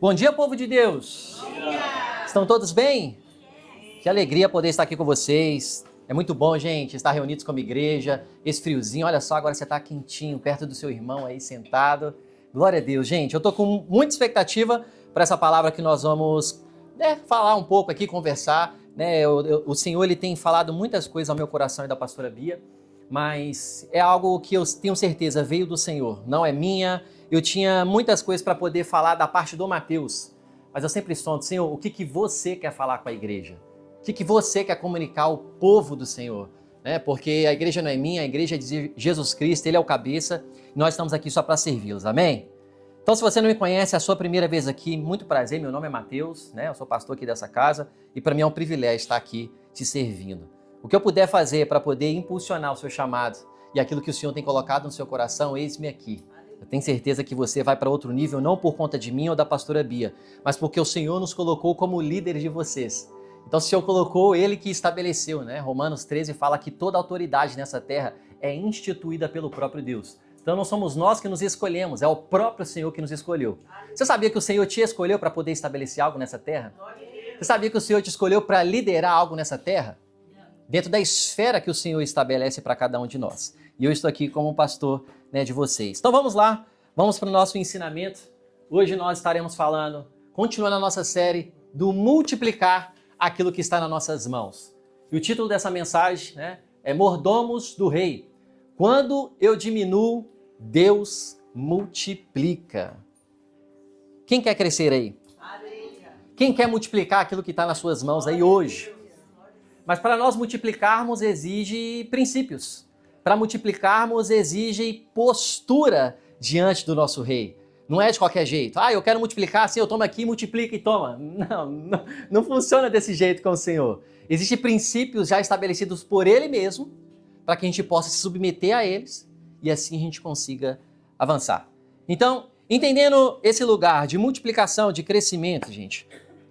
Bom dia, povo de Deus! Bom dia. Estão todos bem? Que alegria poder estar aqui com vocês. É muito bom, gente, estar reunidos como igreja. Esse friozinho, olha só, agora você está quentinho, perto do seu irmão aí, sentado. Glória a Deus, gente. Eu estou com muita expectativa para essa palavra que nós vamos falar um pouco aqui, conversar. O Senhor ele tem falado muitas coisas ao meu coração e da pastora Bia, mas é algo que eu tenho certeza veio do Senhor, não é minha. Eu tinha muitas coisas para poder falar da parte do Mateus, mas eu sempre sonho, Senhor, o que você quer falar com a igreja? O que você quer comunicar ao povo do Senhor? Porque a igreja não é minha, a igreja é de Jesus Cristo, Ele é o cabeça, e nós estamos aqui só para servi-los, amém? Então, se você não me conhece, é a sua primeira vez aqui, muito prazer, meu nome é Mateus, eu sou pastor aqui dessa casa, e para mim é um privilégio estar aqui te servindo. O que eu puder fazer para poder impulsionar o seu chamado e aquilo que o Senhor tem colocado no seu coração, eis-me aqui. Eu tenho certeza que você vai para outro nível, não por conta de mim ou da pastora Bia, mas porque o Senhor nos colocou como líderes de vocês. Então, o Senhor colocou, Ele que estabeleceu, Romanos 13 fala que toda autoridade nessa terra é instituída pelo próprio Deus. Então, não somos nós que nos escolhemos, é o próprio Senhor que nos escolheu. Você sabia que o Senhor te escolheu para poder estabelecer algo nessa terra? Você sabia que o Senhor te escolheu para liderar algo nessa terra? Dentro da esfera que o Senhor estabelece para cada um de nós. E eu estou aqui como pastor de vocês. Então vamos lá, vamos para o nosso ensinamento. Hoje nós estaremos falando, continuando a nossa série do multiplicar aquilo que está nas nossas mãos. E o título dessa mensagem é Mordomos do Rei. Quando eu diminuo, Deus multiplica. Quem quer crescer aí? Quem quer multiplicar aquilo que está nas suas mãos aí hoje? Mas para nós multiplicarmos exige princípios. Para multiplicarmos exige postura diante do nosso rei. Não é de qualquer jeito. Eu quero multiplicar, assim, eu tomo aqui, multiplica e toma. Não funciona desse jeito com o Senhor. Existem princípios já estabelecidos por Ele mesmo, para que a gente possa se submeter a eles e assim a gente consiga avançar. Então, entendendo esse lugar de multiplicação, de crescimento, gente,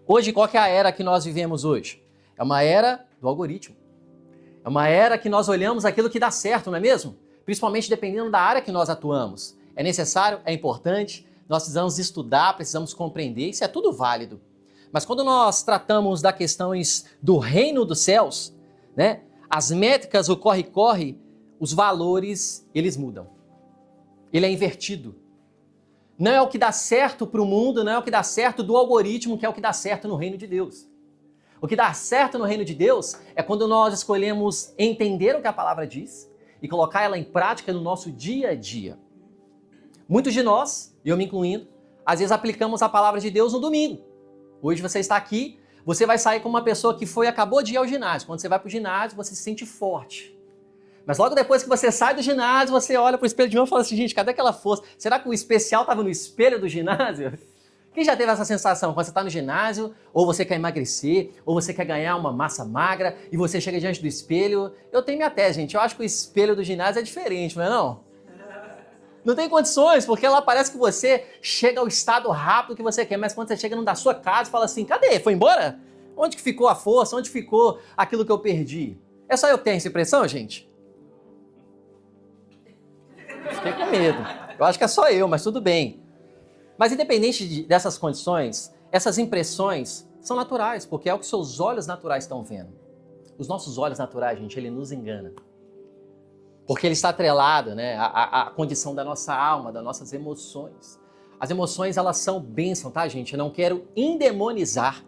hoje qual que é a era que nós vivemos hoje? É uma era do algoritmo. É uma era que nós olhamos aquilo que dá certo, não é mesmo? Principalmente dependendo da área que nós atuamos. É necessário, é importante, nós precisamos estudar, precisamos compreender, isso é tudo válido. Mas quando nós tratamos das questões do reino dos céus, as métricas, o corre-corre, os valores, eles mudam. Ele é invertido. Não é o que dá certo para o mundo, não é o que dá certo do algoritmo, que é o que dá certo no reino de Deus. O que dá certo no reino de Deus é quando nós escolhemos entender o que a palavra diz e colocar ela em prática no nosso dia a dia. Muitos de nós, e eu me incluindo, às vezes aplicamos a palavra de Deus no domingo. Hoje você está aqui, você vai sair como uma pessoa que acabou de ir ao ginásio. Quando você vai para o ginásio, você se sente forte. Mas logo depois que você sai do ginásio, você olha para o espelho de novo e fala assim, gente, cadê aquela força? Será que o especial estava no espelho do ginásio? Quem já teve essa sensação quando você está no ginásio, ou você quer emagrecer, ou você quer ganhar uma massa magra, e você chega diante do espelho? Eu tenho minha tese, gente, eu acho que o espelho do ginásio é diferente, não é não? Não tem condições, porque lá parece que você chega ao estado rápido que você quer, mas quando você chega da sua casa e fala assim, cadê? Foi embora? Onde que ficou a força? Onde ficou aquilo que eu perdi? É só eu ter essa impressão, gente? Fiquei com medo. Eu acho que é só eu, mas tudo bem. Mas independente dessas condições, essas impressões são naturais, porque é o que seus olhos naturais estão vendo. Os nossos olhos naturais, gente, ele nos engana. Porque ele está atrelado à condição da nossa alma, das nossas emoções. As emoções, elas são bênção, tá, gente? Eu não quero endemonizar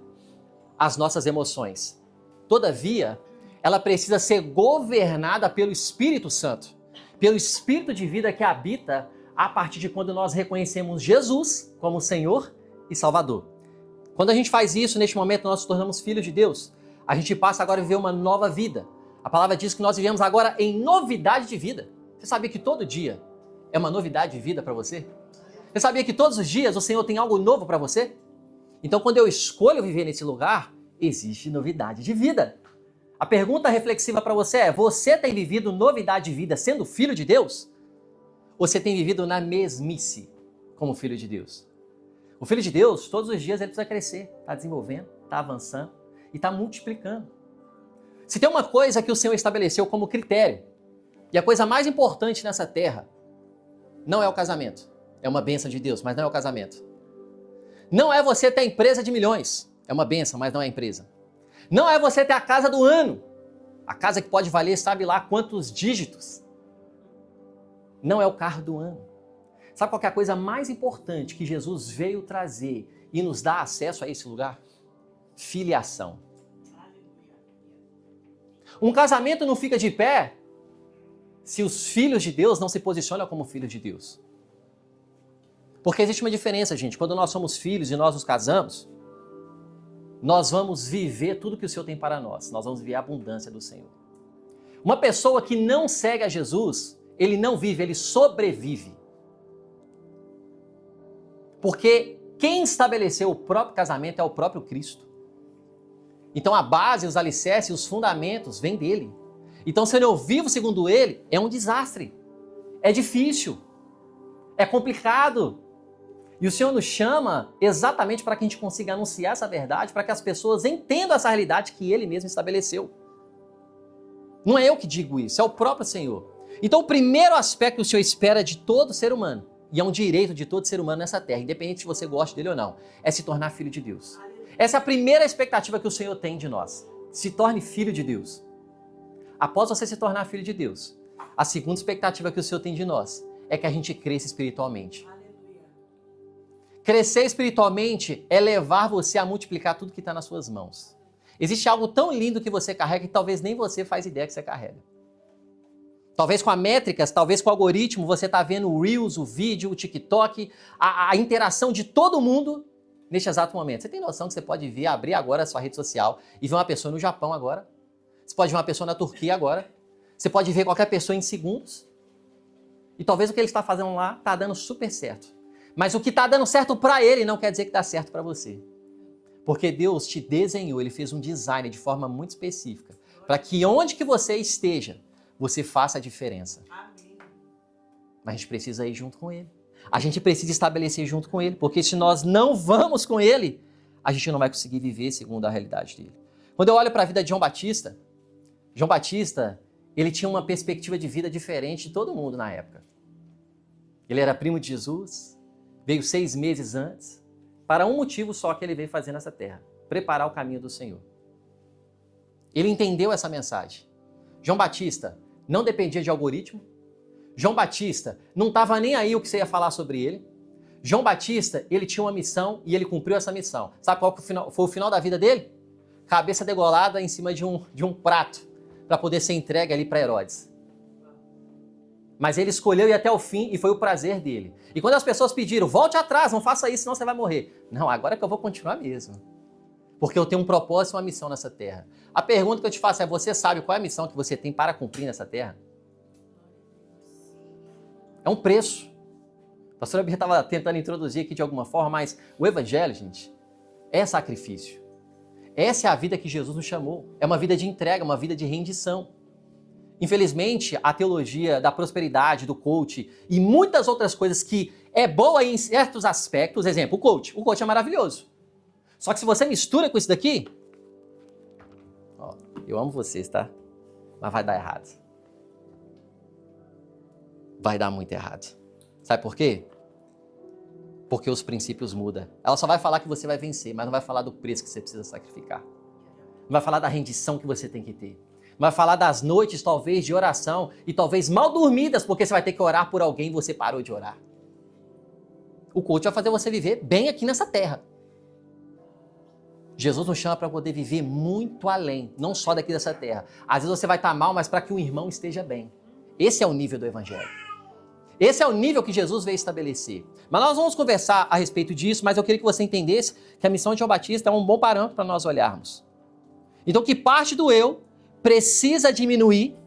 as nossas emoções. Todavia, ela precisa ser governada pelo Espírito Santo, pelo Espírito de vida que habita a partir de quando nós reconhecemos Jesus como Senhor e Salvador. Quando a gente faz isso, neste momento nós nos tornamos filhos de Deus. A gente passa agora a viver uma nova vida. A palavra diz que nós vivemos agora em novidade de vida. Você sabia que todo dia é uma novidade de vida para você? Você sabia que todos os dias o Senhor tem algo novo para você? Então, quando eu escolho viver nesse lugar, existe novidade de vida. A pergunta reflexiva para você é, você tem vivido novidade de vida sendo filho de Deus? Ou você tem vivido na mesmice como filho de Deus? O filho de Deus, todos os dias ele precisa crescer, está desenvolvendo, está avançando e está multiplicando. Se tem uma coisa que o Senhor estabeleceu como critério, e a coisa mais importante nessa terra, não é o casamento. É uma bênção de Deus, mas não é o casamento. Não é você ter a empresa de milhões. É uma bênção, mas não é a empresa. Não é você ter a casa do ano. A casa que pode valer, sabe lá quantos dígitos. Não é o carro do ano. Sabe qual que é a coisa mais importante que Jesus veio trazer e nos dá acesso a esse lugar? Filiação. Um casamento não fica de pé se os filhos de Deus não se posicionam como filhos de Deus. Porque existe uma diferença, gente. Quando nós somos filhos e nós nos casamos, nós vamos viver tudo que o Senhor tem para nós. Nós vamos viver a abundância do Senhor. Uma pessoa que não segue a Jesus, ele não vive, ele sobrevive. Porque quem estabeleceu o próprio casamento é o próprio Cristo. Então a base, os alicerces, os fundamentos vêm dele. Então se eu não vivo segundo ele, é um desastre. É difícil. É complicado. E o Senhor nos chama exatamente para que a gente consiga anunciar essa verdade, para que as pessoas entendam essa realidade que ele mesmo estabeleceu. Não é eu que digo isso, é o próprio Senhor. Então o primeiro aspecto que o Senhor espera de todo ser humano, e é um direito de todo ser humano nessa terra, independente se você gosta dele ou não, é se tornar filho de Deus. Essa é a primeira expectativa que o Senhor tem de nós. Se torne filho de Deus. Após você se tornar filho de Deus, a segunda expectativa que o Senhor tem de nós é que a gente cresça espiritualmente. Crescer espiritualmente é levar você a multiplicar tudo que está nas suas mãos. Existe algo tão lindo que você carrega que talvez nem você faz ideia que você carrega. Talvez com a métricas, talvez com o algoritmo, você está vendo o Reels, o vídeo, o TikTok, a interação de todo mundo neste exato momento. Você tem noção que você pode ver, abrir agora a sua rede social e ver uma pessoa no Japão agora? Você pode ver uma pessoa na Turquia agora? Você pode ver qualquer pessoa em segundos? E talvez o que ele está fazendo lá está dando super certo. Mas o que está dando certo para ele não quer dizer que dá certo para você. Porque Deus te desenhou, ele fez um design de forma muito específica, para que onde que você esteja, você faça a diferença. Mas a gente precisa ir junto com ele. A gente precisa estabelecer junto com ele, porque se nós não vamos com ele, a gente não vai conseguir viver segundo a realidade dele. Quando eu olho para a vida de João Batista, ele tinha uma perspectiva de vida diferente de todo mundo na época. Ele era primo de Jesus, veio 6 meses antes, para um motivo só que ele veio fazer nessa terra, preparar o caminho do Senhor. Ele entendeu essa mensagem. João Batista não dependia de algoritmo. João Batista não estava nem aí o que você ia falar sobre ele. João Batista, ele tinha uma missão e ele cumpriu essa missão. Sabe qual foi o final da vida dele? Cabeça degolada em cima de um prato, para poder ser entregue ali para Herodes. Mas ele escolheu ir até o fim e foi o prazer dele. E quando as pessoas pediram, volte atrás, não faça isso, senão você vai morrer. Não, agora é que eu vou continuar mesmo. Porque eu tenho um propósito e uma missão nessa terra. A pergunta que eu te faço é, você sabe qual é a missão que você tem para cumprir nessa terra? É um preço. A pastora Bia estava tentando introduzir aqui de alguma forma, mas o evangelho, gente, é sacrifício. Essa é a vida que Jesus nos chamou. É uma vida de entrega, uma vida de rendição. Infelizmente, a teologia da prosperidade, do coach e muitas outras coisas que é boa em certos aspectos, exemplo, o coach é maravilhoso. Só que se você mistura com isso daqui, ó, eu amo vocês, tá? Mas vai dar errado. Vai dar muito errado. Sabe por quê? Porque os princípios mudam. Ela só vai falar que você vai vencer, mas não vai falar do preço que você precisa sacrificar. Não vai falar da rendição que você tem que ter. Vai falar das noites, talvez, de oração e talvez mal dormidas, porque você vai ter que orar por alguém e você parou de orar. O coach vai fazer você viver bem aqui nessa terra. Jesus nos chama para poder viver muito além, não só daqui dessa terra. Às vezes você vai estar mal, mas para que o irmão esteja bem. Esse é o nível do evangelho. Esse é o nível que Jesus veio estabelecer. Mas nós vamos conversar a respeito disso, mas eu queria que você entendesse que a missão de João Batista é um bom parâmetro para nós olharmos. Então, que parte do eu precisa diminuir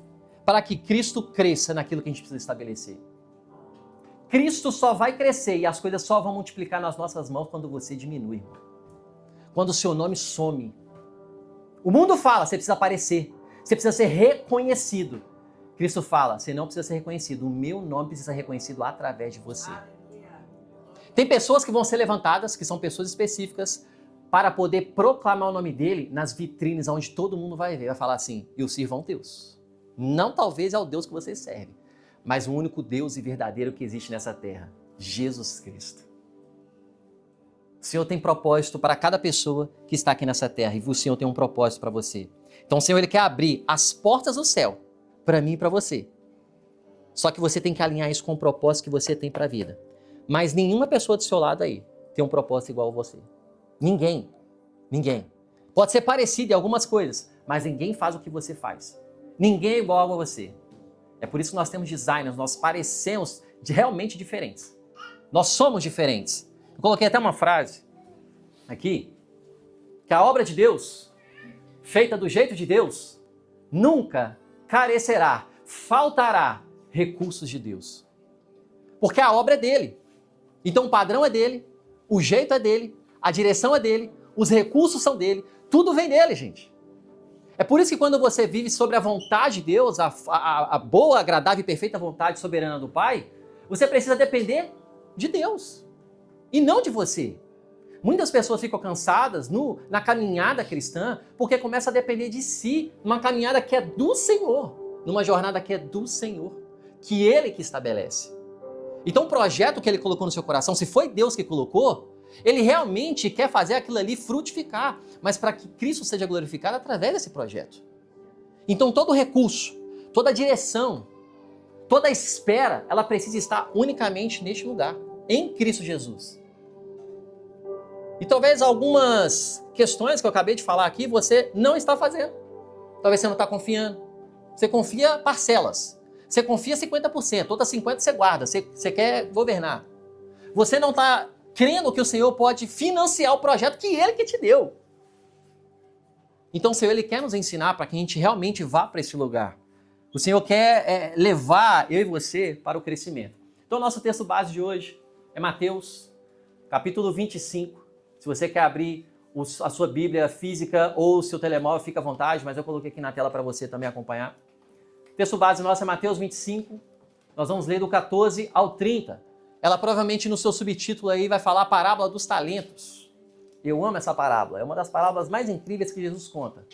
para que Cristo cresça naquilo que a gente precisa estabelecer. Cristo só vai crescer e as coisas só vão multiplicar nas nossas mãos quando você diminui. Quando o seu nome some. O mundo fala, você precisa aparecer, você precisa ser reconhecido. Cristo fala, você não precisa ser reconhecido, o meu nome precisa ser reconhecido através de você. Tem pessoas que vão ser levantadas, que são pessoas específicas, para poder proclamar o nome dele nas vitrines, onde todo mundo vai ver, vai falar assim, eu sirvo a um Deus. Não talvez é o Deus que você serve, mas o único Deus e verdadeiro que existe nessa terra, Jesus Cristo. Senhor tem propósito para cada pessoa que está aqui nessa terra e o Senhor tem um propósito para você. Então o Senhor ele quer abrir as portas do céu para mim e para você. Só que você tem que alinhar isso com o propósito que você tem para a vida. Mas nenhuma pessoa do seu lado aí tem um propósito igual a você. Ninguém. Ninguém. Pode ser parecido em algumas coisas, mas ninguém faz o que você faz. Ninguém é igual a você. É por isso que nós temos designers, nós parecemos realmente diferentes. Nós somos diferentes. Eu coloquei até uma frase aqui, que a obra de Deus, feita do jeito de Deus, nunca carecerá, faltará recursos de Deus. Porque a obra é dele. Então o padrão é dele, o jeito é dele, a direção é dele, os recursos são dele, tudo vem dele, gente. É por isso que quando você vive sobre a vontade de Deus, a boa, agradável e perfeita vontade soberana do Pai, você precisa depender de Deus e não de você. Muitas pessoas ficam cansadas na caminhada cristã porque começa a depender de si, numa caminhada que é do Senhor, numa jornada que é do Senhor, que Ele que estabelece. Então o projeto que Ele colocou no seu coração, se foi Deus que colocou, Ele realmente quer fazer aquilo ali frutificar, mas para que Cristo seja glorificado através desse projeto. Então todo recurso, toda direção, toda espera, ela precisa estar unicamente neste lugar, em Cristo Jesus. E talvez algumas questões que eu acabei de falar aqui, você não está fazendo. Talvez você não está confiando. Você confia parcelas. Você confia 50%, outras 50% você guarda, você quer governar. Você não está crendo que o Senhor pode financiar o projeto que Ele que te deu. Então o Senhor Ele quer nos ensinar para que a gente realmente vá para esse lugar. O Senhor quer levar eu e você para o crescimento. Então o nosso texto base de hoje é Mateus, capítulo 25. Se você quer abrir a sua Bíblia física ou o seu telemóvel, fica à vontade, mas eu coloquei aqui na tela para você também acompanhar. O texto base nosso é Mateus 25, nós vamos ler do 14 ao 30. Ela provavelmente no seu subtítulo aí vai falar a parábola dos talentos. Eu amo essa parábola, é uma das parábolas mais incríveis que Jesus conta.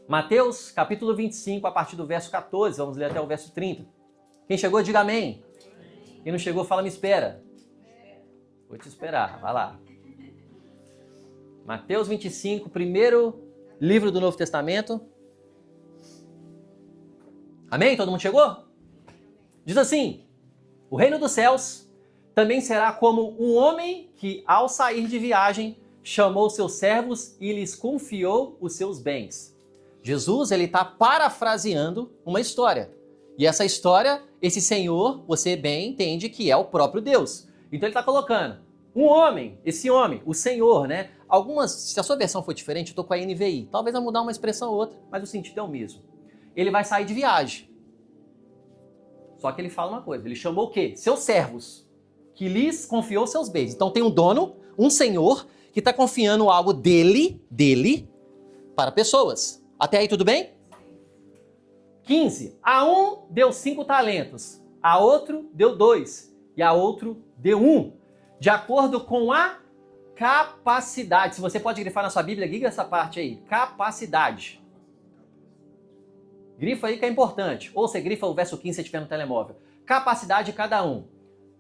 Mateus, capítulo 25, a partir do verso 14, vamos ler até o verso 30. Quem chegou, diga amém. Quem não chegou, fala me espera. Vou te esperar, vai lá. Mateus 25, primeiro livro do Novo Testamento. Amém? Todo mundo chegou? Diz assim: o reino dos céus também será como um homem que, ao sair de viagem, chamou seus servos e lhes confiou os seus bens. Jesus, ele está parafraseando uma história. E essa história, esse Senhor, você bem entende que é o próprio Deus. Então ele está colocando um homem, esse homem, o Senhor, né? Se a sua versão for diferente, eu estou com a NVI. Talvez vai mudar uma expressão ou outra, mas o sentido é o mesmo. Ele vai sair de viagem. Só que ele fala uma coisa, ele chamou o quê? Seus servos, que lhes confiou seus bens. Então tem um dono, um senhor, que está confiando algo dele, para pessoas. Até aí tudo bem? 15. A um deu 5 talentos, a outro deu 2 e a outro deu 1. De acordo com a capacidade. Se você pode grifar na sua Bíblia, grifa essa parte aí. Capacidade. Grifa aí que é importante. Ou você grifa o verso 15 se estiver no telemóvel. Capacidade de cada um.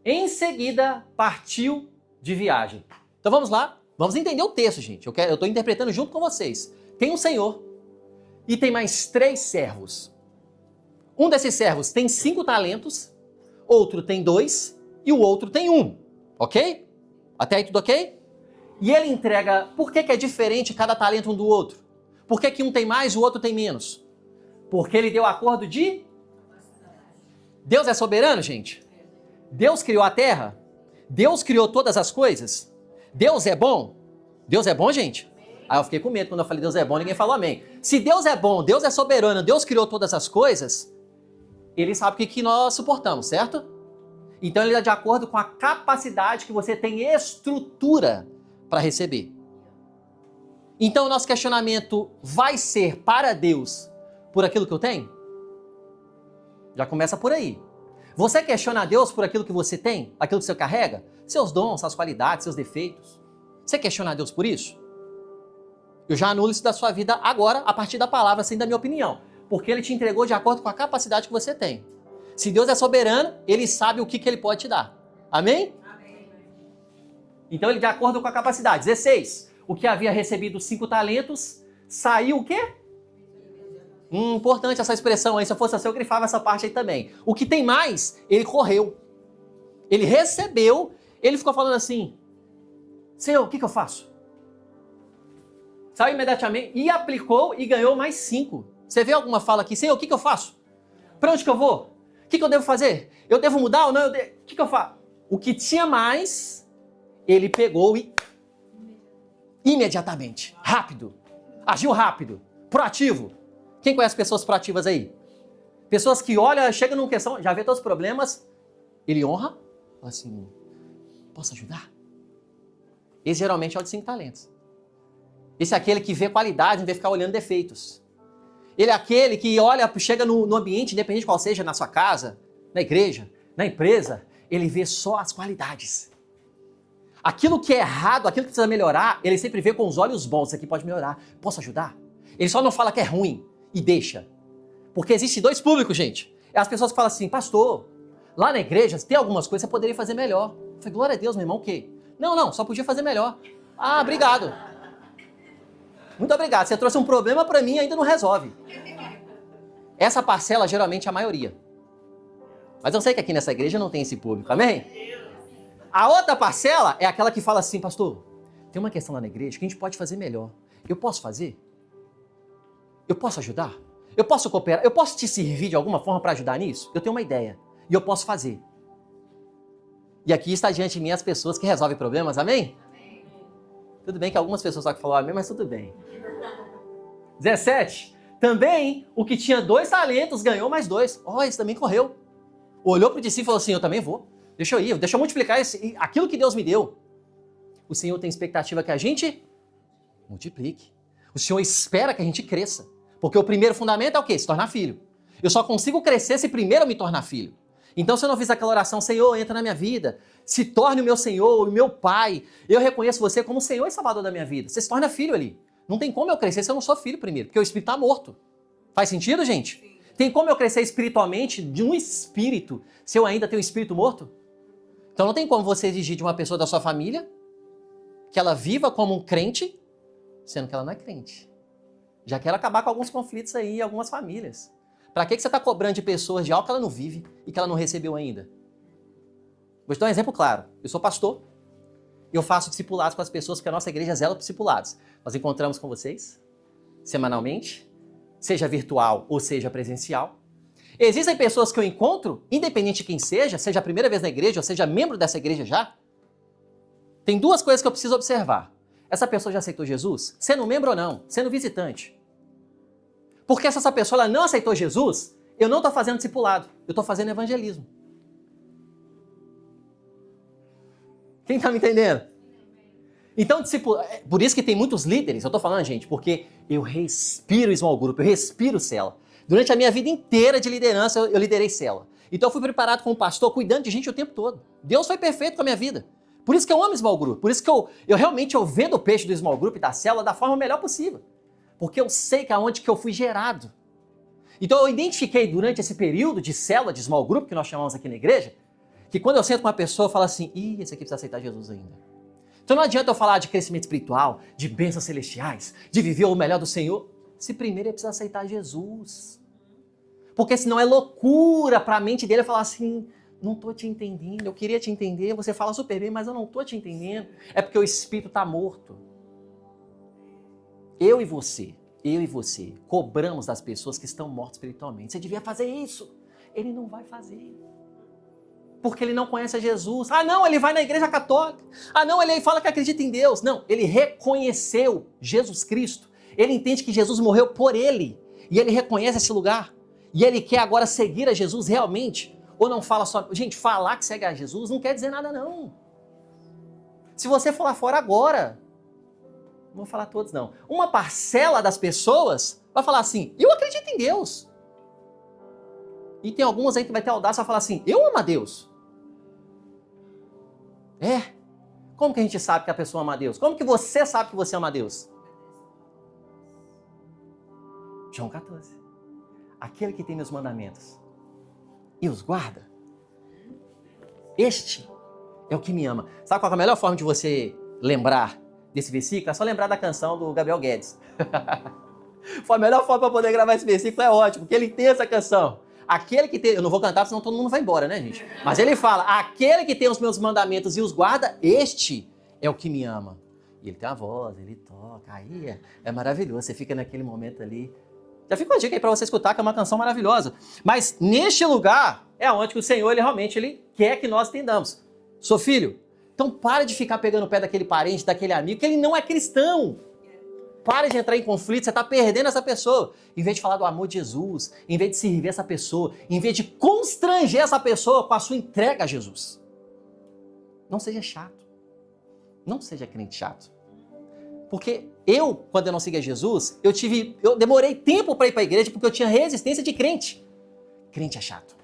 Em seguida, partiu de viagem. Então vamos lá. Vamos entender o texto, gente. Eu estou interpretando junto com vocês. Tem um senhor e tem mais 3 servos. Um desses servos tem 5 talentos, outro tem 2 e o outro tem 1. Ok? Até aí tudo ok? E ele entrega... Por que é diferente cada talento um do outro? Por que um tem mais e o outro tem menos? Porque ele deu acordo de... Deus é soberano, gente? Deus criou a terra? Deus criou todas as coisas? Deus é bom? Deus é bom, gente? Aí eu fiquei com medo quando eu falei Deus é bom, ninguém falou amém. Se Deus é bom, Deus é soberano, Deus criou todas as coisas, Ele sabe o que nós suportamos, certo? Então ele é de acordo com a capacidade que você tem estrutura para receber. Então o nosso questionamento vai ser para Deus por aquilo que eu tenho? Já começa por aí. Você questiona a Deus por aquilo que você tem? Aquilo que você carrega? Seus dons, suas qualidades, seus defeitos? Você questiona a Deus por isso? Eu já anulo isso da sua vida agora, a partir da palavra, sem da minha opinião. Porque Ele te entregou de acordo com a capacidade que você tem. Se Deus é soberano, Ele sabe o que Ele pode te dar. Amém? Amém. Então ele de acordo com a capacidade. 16. O que havia recebido 5 talentos, saiu o quê? Importante essa expressão aí. Se eu fosse assim, eu grifava essa parte aí também. O que tem mais, ele correu. Ele recebeu, ele ficou falando assim, Senhor, o que eu faço? Saiu imediatamente e aplicou e ganhou mais 5. Você vê alguma fala aqui, Senhor, o que eu faço? Para onde que eu vou? O que eu devo fazer? Eu devo mudar ou não? O que eu faço? O que tinha mais, ele pegou e imediatamente, rápido, agiu rápido, proativo. Quem conhece pessoas proativas aí? Pessoas que olham, chegam numa questão, já vê todos os problemas, ele honra, fala assim, posso ajudar? Esse geralmente é o de 5 talentos. Esse é aquele que vê qualidade, em vez de ficar olhando defeitos. Ele é aquele que olha, chega no ambiente, independente de qual seja, na sua casa, na igreja, na empresa, ele vê só as qualidades. Aquilo que é errado, aquilo que precisa melhorar, ele sempre vê com os olhos bons, isso aqui pode melhorar, posso ajudar? Ele só não fala que é ruim e deixa. Porque existem 2 públicos, gente. É as pessoas que falam assim, pastor, lá na igreja tem algumas coisas que você poderia fazer melhor. Eu falei, glória a Deus, meu irmão, o quê? Não, só podia fazer melhor. Ah, obrigado. Muito obrigado, você trouxe um problema para mim e ainda não resolve. Essa parcela geralmente é a maioria. Mas eu sei que aqui nessa igreja não tem esse público, amém? A outra parcela é aquela que fala assim, pastor, tem uma questão lá na igreja que a gente pode fazer melhor. Eu posso fazer? Eu posso ajudar? Eu posso cooperar? Eu posso te servir de alguma forma para ajudar nisso? Eu tenho uma ideia e eu posso fazer. E aqui está diante de mim as pessoas que resolvem problemas, amém? Amém. Tudo bem que algumas pessoas só que falaram amém, mas tudo bem. 17. Também o que tinha 2 talentos ganhou mais 2. Esse também correu. Olhou para o discípulo e falou assim, eu também vou. Deixa eu ir, deixa eu multiplicar aquilo que Deus me deu. O Senhor tem expectativa que a gente multiplique. O Senhor espera que a gente cresça. Porque o primeiro fundamento é o quê? Se tornar filho. Eu só consigo crescer se primeiro eu me tornar filho. Então se eu não fiz aquela oração, Senhor, entra na minha vida, se torne o meu Senhor, o meu Pai, eu reconheço você como o Senhor e Salvador da minha vida. Você se torna filho ali. Não tem como eu crescer se eu não sou filho primeiro, porque o espírito está morto. Faz sentido, gente? Sim. Tem como eu crescer espiritualmente de um espírito se eu ainda tenho um espírito morto? Então não tem como você exigir de uma pessoa da sua família que ela viva como um crente, sendo que ela não é crente. Já quero acabar com alguns conflitos aí em algumas famílias. Para que você está cobrando de pessoas de algo que ela não vive e que ela não recebeu ainda? Vou te dar um exemplo claro. Eu sou pastor e eu faço discipulados com as pessoas porque a nossa igreja zela por discipulados. Nós encontramos com vocês semanalmente, seja virtual ou seja presencial. Existem pessoas que eu encontro, independente de quem seja a primeira vez na igreja ou seja membro dessa igreja já. Tem 2 coisas que eu preciso observar. Essa pessoa já aceitou Jesus? Sendo membro ou não? Sendo visitante? Porque se essa pessoa ela não aceitou Jesus, eu não estou fazendo discipulado, eu estou fazendo evangelismo. Quem está me entendendo? Então, por isso que tem muitos líderes, eu estou falando, gente, porque eu respiro small group, eu respiro célula. Durante a minha vida inteira de liderança, eu liderei célula. Então eu fui preparado como pastor, cuidando de gente o tempo todo. Deus foi perfeito com a minha vida. Por isso que eu amo small group, por isso que eu realmente vendo o peixe do small group e da célula da forma melhor possível. Porque eu sei que é onde que eu fui gerado. Então eu identifiquei durante esse período de célula, de small group, que nós chamamos aqui na igreja, que quando eu sento com uma pessoa, eu falo assim, esse aqui precisa aceitar Jesus ainda. Então não adianta eu falar de crescimento espiritual, de bênçãos celestiais, de viver o melhor do Senhor, se primeiro ele precisa aceitar Jesus. Porque senão é loucura para a mente dele falar assim, não estou te entendendo, eu queria te entender, você fala super bem, mas eu não estou te entendendo. É porque o espírito está morto. Eu e você cobramos das pessoas que estão mortas espiritualmente. Você devia fazer isso. Ele não vai fazer. Porque ele não conhece a Jesus. Não, ele vai na igreja católica. Não, ele fala que acredita em Deus. Não, ele reconheceu Jesus Cristo. Ele entende que Jesus morreu por ele. E ele reconhece esse lugar. E ele quer agora seguir a Jesus realmente. Ou não fala só... Gente, falar que segue a Jesus não quer dizer nada, não. Se você for lá fora agora... Não vou falar todos, não. Uma parcela das pessoas vai falar assim, eu acredito em Deus. E tem algumas aí que vai ter audácia para falar assim, eu amo a Deus. Como que a gente sabe que a pessoa ama a Deus? Como que você sabe que você ama a Deus? João 14. Aquele que tem meus mandamentos e os guarda, este é o que me ama. Sabe qual é a melhor forma de você lembrar desse versículo? É só lembrar da canção do Gabriel Guedes. Foi a melhor forma para poder gravar esse versículo, é ótimo, porque ele tem essa canção. Aquele que tem, eu não vou cantar, senão todo mundo vai embora, né, gente? Mas ele fala, aquele que tem os meus mandamentos e os guarda, este é o que me ama. E ele tem uma voz, ele toca, aí é maravilhoso, você fica naquele momento ali. Já fica uma dica aí para você escutar, que é uma canção maravilhosa. Mas neste lugar é onde que o Senhor, ele realmente quer que nós entendamos. Sou filho, então para de ficar pegando o pé daquele parente, daquele amigo, que ele não é cristão. Para de entrar em conflito, você está perdendo essa pessoa. Em vez de falar do amor de Jesus, em vez de servir essa pessoa, em vez de constranger essa pessoa com a sua entrega a Jesus. Não seja chato. Não seja crente chato. Porque quando eu não seguia Jesus, eu demorei tempo para ir para a igreja porque eu tinha resistência de crente. Crente é chato.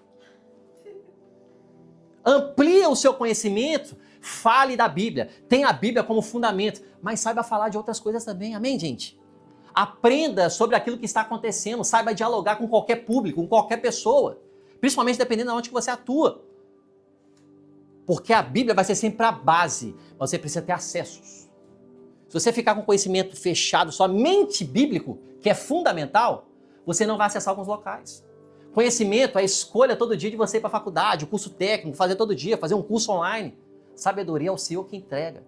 Amplia o seu conhecimento, fale da Bíblia, tenha a Bíblia como fundamento, mas saiba falar de outras coisas também, amém, gente? Aprenda sobre aquilo que está acontecendo, saiba dialogar com qualquer público, com qualquer pessoa, principalmente dependendo de onde você atua. Porque a Bíblia vai ser sempre a base, mas você precisa ter acessos. Se você ficar com conhecimento fechado, somente bíblico, que é fundamental, você não vai acessar alguns locais. Conhecimento é a escolha todo dia de você ir para a faculdade, o curso técnico, fazer todo dia, fazer um curso online. Sabedoria é o Senhor que entrega.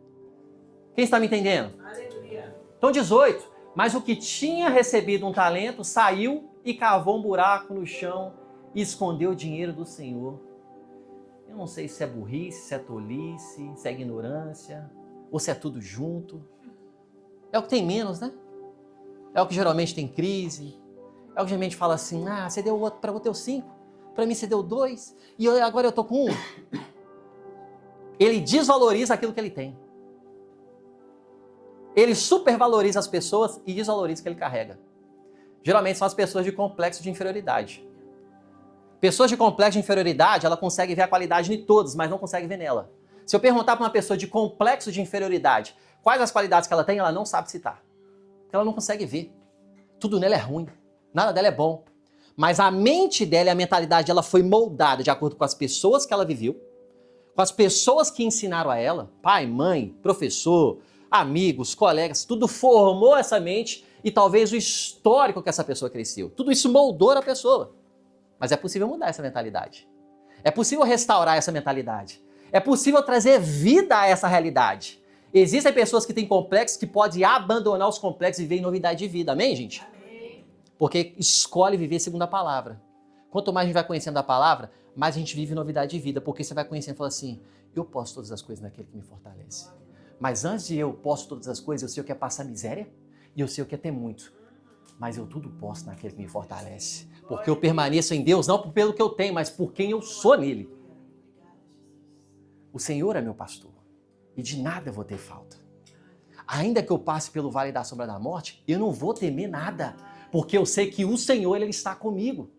Quem está me entendendo? Aleluia. Então 18. Mas o que tinha recebido um talento saiu e cavou um buraco no chão e escondeu o dinheiro do Senhor. Eu não sei se é burrice, se é tolice, se é ignorância, ou se é tudo junto. É o que tem menos, né? É o que geralmente tem crise. É o que geralmente fala assim, você deu outro, para você deu 5, para mim você deu 2, e agora eu tô com 1. Ele desvaloriza aquilo que ele tem. Ele supervaloriza as pessoas e desvaloriza o que ele carrega. Geralmente são as pessoas de complexo de inferioridade. Pessoas de complexo de inferioridade, ela consegue ver a qualidade em todos, mas não consegue ver nela. Se eu perguntar para uma pessoa de complexo de inferioridade quais as qualidades que ela tem, ela não sabe citar. Porque ela não consegue ver. Tudo nela é ruim. Nada dela é bom. Mas a mente dela e a mentalidade dela foi moldada de acordo com as pessoas que ela viveu, com as pessoas que ensinaram a ela, pai, mãe, professor, amigos, colegas, tudo formou essa mente e talvez o histórico que essa pessoa cresceu. Tudo isso moldou a pessoa. Mas é possível mudar essa mentalidade. É possível restaurar essa mentalidade. É possível trazer vida a essa realidade. Existem pessoas que têm complexos que podem abandonar os complexos e viver em novidade de vida. Amém, gente? Amém. Porque escolhe viver segundo a palavra. Quanto mais a gente vai conhecendo a palavra, mais a gente vive novidade de vida. Porque você vai conhecendo e fala assim, eu posso todas as coisas naquele que me fortalece. Mas antes de eu posso todas as coisas, eu sei o que é passar miséria e eu sei o que é ter muito. Mas eu tudo posso naquele que me fortalece. Porque eu permaneço em Deus, não pelo que eu tenho, mas por quem eu sou nele. O Senhor é meu pastor e de nada eu vou ter falta. Ainda que eu passe pelo vale da sombra da morte, eu não vou temer nada, porque eu sei que o Senhor, Ele está comigo.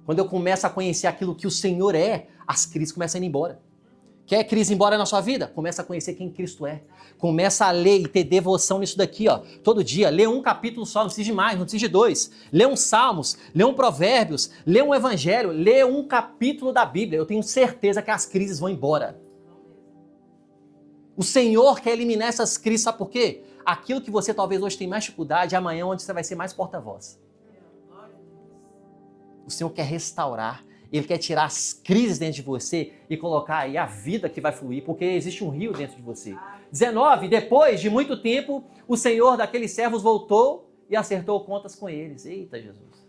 Quando eu começo a conhecer aquilo que o Senhor é, as crises começam a ir embora. Quer crise embora na sua vida? Começa a conhecer quem Cristo é. Começa a ler e ter devoção nisso daqui, ó. Todo dia, lê um capítulo só, não precisa de mais, não precisa de 2. Lê um Salmos, lê um Provérbios, lê um Evangelho, lê um capítulo da Bíblia. Eu tenho certeza que as crises vão embora. O Senhor quer eliminar essas crises, sabe por quê? Aquilo que você talvez hoje tem mais dificuldade, amanhã onde você vai ser mais porta-voz. O Senhor quer restaurar. Ele quer tirar as crises dentro de você e colocar aí a vida que vai fluir, porque existe um rio dentro de você. 19, depois de muito tempo, o Senhor daqueles servos voltou e acertou contas com eles. Eita, Jesus.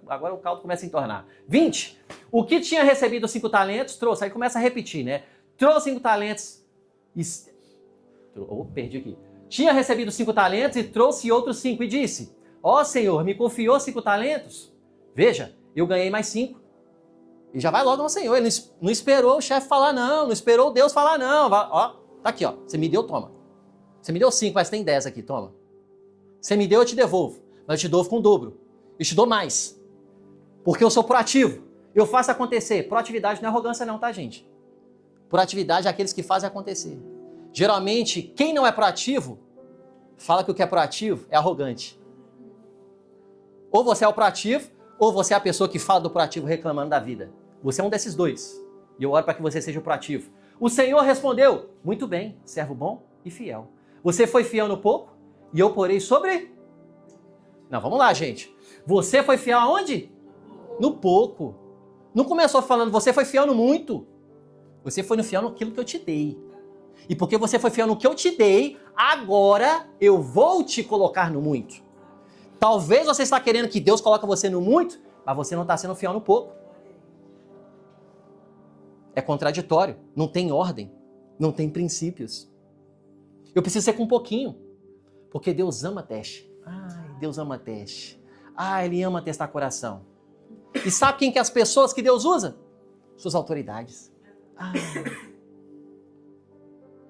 Agora o caldo começa a entornar. 20, o que tinha recebido 5 talentos, trouxe. Aí começa a repetir, né? Trouxe 5 talentos. Perdi aqui. Tinha recebido 5 talentos e trouxe outros 5 e disse, ó Senhor, me confiou 5 talentos? Veja, eu ganhei mais 5. E já vai logo ao Senhor. Ele não esperou o chefe falar não esperou Deus falar não. Ó, tá aqui, ó. Você me deu, toma. Você me deu 5, mas tem 10 aqui, toma. Você me deu, eu te devolvo. Mas eu te dou com o dobro. Eu te dou mais. Porque eu sou proativo. Eu faço acontecer. Proatividade não é arrogância não, tá, gente? Proatividade é aqueles que fazem acontecer. Geralmente, quem não é proativo, fala que o que é proativo é arrogante. Ou você é o proativo, ou você é a pessoa que fala do proativo reclamando da vida. Você é um desses dois. E eu oro para que você seja proativo. O Senhor respondeu, muito bem, servo bom e fiel. Você foi fiel no pouco e eu porei sobre... Não, vamos lá, gente. Você foi fiel aonde? No pouco. Não começou falando, você foi fiel no muito. Você foi fiel naquilo que eu te dei. E porque você foi fiel no que eu te dei, agora eu vou te colocar no muito. Talvez você está querendo que Deus coloque você no muito, mas você não está sendo fiel no pouco. É contraditório, não tem ordem, não tem princípios. Eu preciso ser com um pouquinho, porque Deus ama teste. Ai, Deus ama teste. Ah, Ele ama testar coração. E sabe quem que é as pessoas que Deus usa? Suas autoridades. Ah.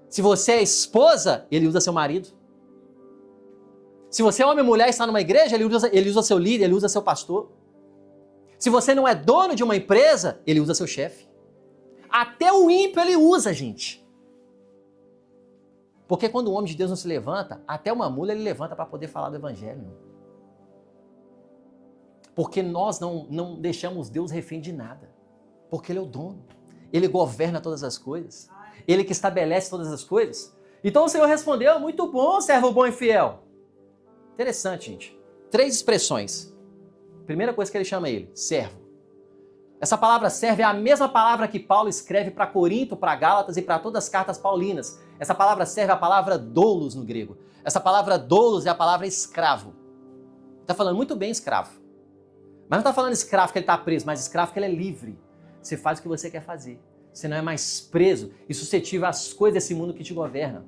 Se você é esposa, Ele usa seu marido. Se você é homem ou mulher e está numa igreja, ele usa seu líder, Ele usa seu pastor. Se você não é dono de uma empresa, Ele usa seu chefe. Até o ímpio Ele usa, gente. Porque quando o homem de Deus não se levanta, até uma mula Ele levanta para poder falar do evangelho. Porque nós não deixamos Deus refém de nada. Porque Ele é o dono. Ele governa todas as coisas. Ele que estabelece todas as coisas. Então o Senhor respondeu, muito bom, servo bom e fiel. Interessante, gente. 3 expressões. Primeira coisa que ele chama ele, servo. Essa palavra servo é a mesma palavra que Paulo escreve para Corinto, para Gálatas e para todas as cartas paulinas. Essa palavra servo é a palavra doulos no grego. Essa palavra doulos é a palavra escravo. Está falando muito bem escravo. Mas não está falando escravo que ele está preso, mas escravo que ele é livre. Você faz o que você quer fazer. Você não é mais preso e suscetível às coisas desse mundo que te governam.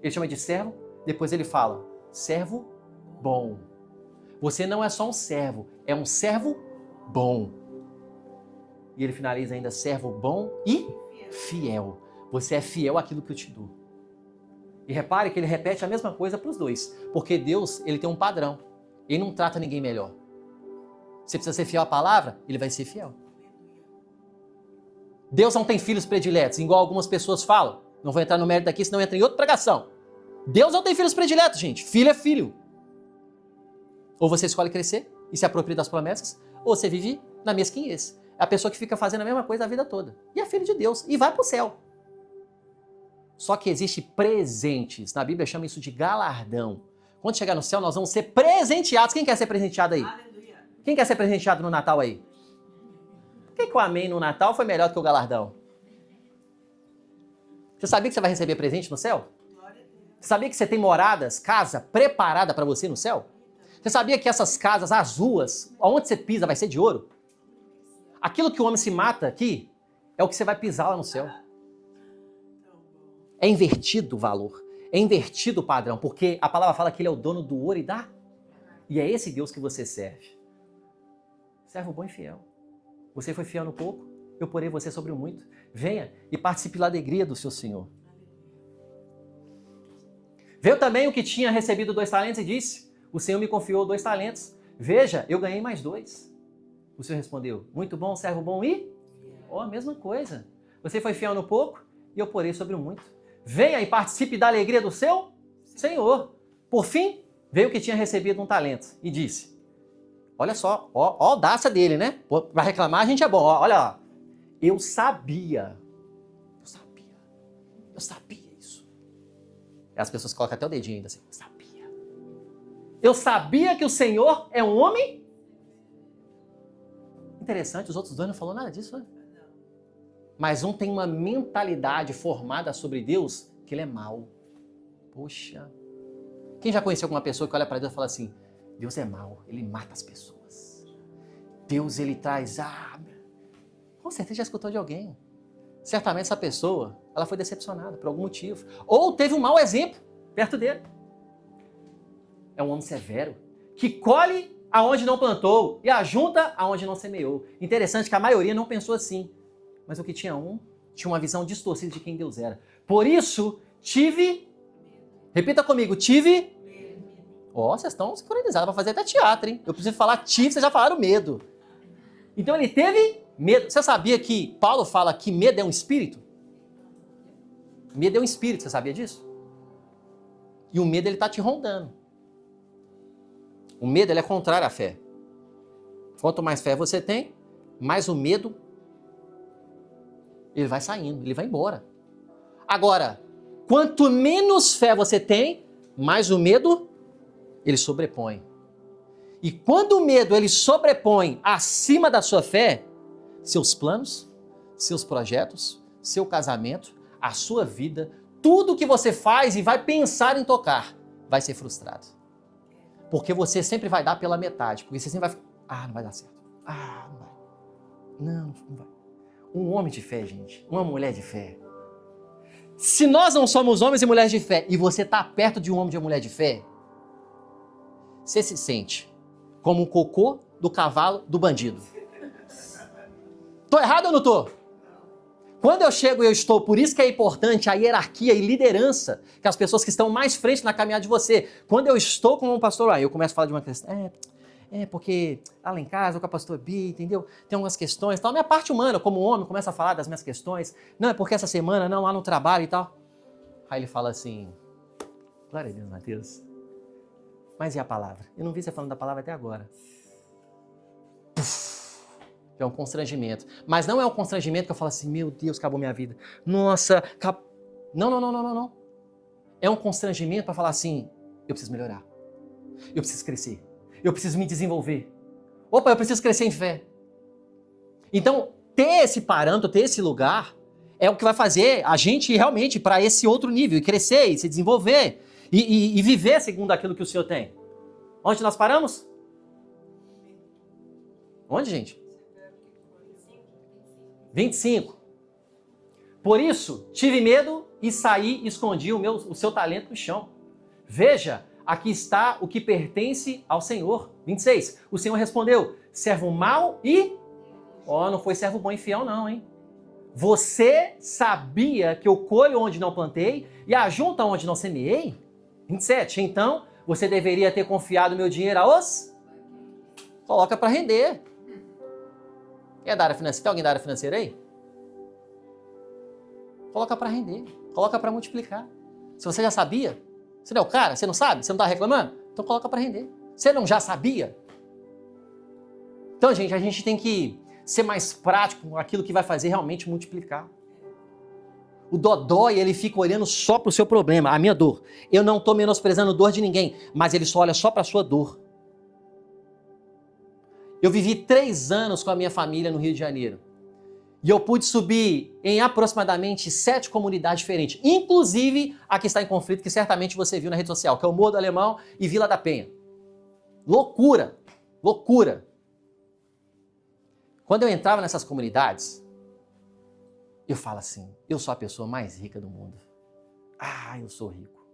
Ele chama de servo, depois ele fala, servo bom. Você não é só um servo, é um servo bom. E ele finaliza ainda, servo bom e fiel. Você é fiel àquilo que eu te dou. E repare que ele repete a mesma coisa para os dois, porque Deus, ele tem um padrão. Ele não trata ninguém melhor. Você precisa ser fiel à palavra, ele vai ser fiel. Deus não tem filhos prediletos, igual algumas pessoas falam. Não vou entrar no mérito aqui, senão entra em outra pregação. Deus não tem filhos prediletos, gente. Filho é filho. Ou você escolhe crescer e se apropria das promessas, ou você vive na mesquinhez. É a pessoa que fica fazendo a mesma coisa a vida toda. E é filho de Deus. E vai para o céu. Só que existe presentes. Na Bíblia chama isso de galardão. Quando chegar no céu, nós vamos ser presenteados. Quem quer ser presenteado aí? Aleluia. Quem quer ser presenteado no Natal aí? Por que o amém no Natal foi melhor do que o galardão? Você sabia que você vai receber presente no céu? Você sabia que você tem moradas, casa preparada para você no céu? Você sabia que essas casas, as ruas, onde você pisa vai ser de ouro? Aquilo que o homem se mata aqui é o que você vai pisar lá no céu. É invertido o valor, é invertido o padrão, porque a palavra fala que ele é o dono do ouro e da... E é esse Deus que você serve. Servo bom e fiel. Você foi fiel no pouco, eu porei você sobre o muito. Venha e participe da alegria do seu Senhor. Veio também o que tinha recebido 2 talentos e disse, o Senhor me confiou 2 talentos. Veja, eu ganhei mais 2. O Senhor respondeu, muito bom, servo bom e... a mesma coisa. Você foi fiel no pouco e eu porei sobre o muito. Venha e participe da alegria do seu Senhor. Por fim, veio o que tinha recebido 1 talento e disse, olha só, ó a audácia dele, né? Para reclamar a gente é bom, olha lá. Eu sabia isso. E as pessoas colocam até o dedinho ainda assim, eu sabia que o Senhor é um homem. Interessante, os outros 2 não falaram nada disso, né? Mas um tem uma mentalidade formada sobre Deus que ele é mau. Poxa. Quem já conheceu alguma pessoa que olha para Deus e fala assim, Deus é mau, ele mata as pessoas. Deus, ele traz... com certeza já escutou de alguém. Certamente essa pessoa, ela foi decepcionada por algum motivo. Ou teve um mau exemplo perto dele. É um homem severo, que colhe aonde não plantou e ajunta aonde não semeou. Interessante que a maioria não pensou assim. Mas o que tinha tinha uma visão distorcida de quem Deus era. Por isso, repita comigo, vocês estão sincronizados para fazer até teatro, hein? Eu preciso falar vocês já falaram medo. Então ele teve medo. Você sabia que Paulo fala que medo é um espírito? Medo é um espírito, você sabia disso? E o medo, ele está te rondando. O medo, ele é contrário à fé. Quanto mais fé você tem, mais o medo ele vai saindo, ele vai embora. Agora, quanto menos fé você tem, mais o medo ele sobrepõe. E quando o medo ele sobrepõe acima da sua fé, seus planos, seus projetos, seu casamento, a sua vida, tudo que você faz e vai pensar em tocar, vai ser frustrado. Porque você sempre vai dar pela metade, porque você sempre vai ficar, não vai dar certo. Não vai. Não vai. Um homem de fé, gente, uma mulher de fé. Se nós não somos homens e mulheres de fé, e você está perto de um homem e de uma mulher de fé, você se sente como um cocô do cavalo do bandido. Tô errado ou não tô? Quando eu chego e eu estou, por isso que é importante a hierarquia e liderança, que as pessoas que estão mais frente na caminhada de você. Quando eu estou com o pastor A, eu começo a falar de uma questão, porque lá em casa, com a pastor B, entendeu? Tem algumas questões, tal. A minha parte humana, como homem, começa a falar das minhas questões. Não, é porque essa semana, não, lá no trabalho e tal. Aí ele fala assim, glória a Deus, Mateus. Mas e a palavra? Eu não vi você falando da palavra até agora. É um constrangimento. Mas não é um constrangimento que eu falo assim, meu Deus, acabou minha vida. Nossa, Não. É um constrangimento para falar assim, eu preciso melhorar. Eu preciso crescer. Eu preciso me desenvolver. Opa, eu preciso crescer em fé. Então, ter esse parâmetro, ter esse lugar, é o que vai fazer a gente ir realmente para esse outro nível, e crescer, e se desenvolver, e viver segundo aquilo que o Senhor tem. Onde nós paramos? Onde, gente? 25. Por isso, tive medo e saí e escondi o seu talento no chão. Veja, aqui está o que pertence ao Senhor. 26. O Senhor respondeu, servo mau e... não foi servo bom e fiel não, hein? Você sabia que eu colho onde não plantei e ajunto onde não semeei? 27. Então, você deveria ter confiado meu dinheiro aos... Coloca para render. É da área financeira? Tem alguém da área financeira aí? Coloca para render. Coloca para multiplicar. Se você já sabia, você não é o cara, você não sabe, você não está reclamando? Então coloca para render. Você não já sabia? Então, gente, a gente tem que ser mais prático com aquilo que vai fazer realmente multiplicar. O dodói, ele fica olhando só para o seu problema, a minha dor. Eu não estou menosprezando a dor de ninguém, mas ele só olha só para a sua dor. Eu vivi 3 anos com a minha família no Rio de Janeiro. E eu pude subir em aproximadamente 7 comunidades diferentes. Inclusive a que está em conflito, que certamente você viu na rede social, que é o Morro do Alemão e Vila da Penha. Loucura! Loucura! Quando eu entrava nessas comunidades, eu falo assim, eu sou a pessoa mais rica do mundo. Eu sou rico.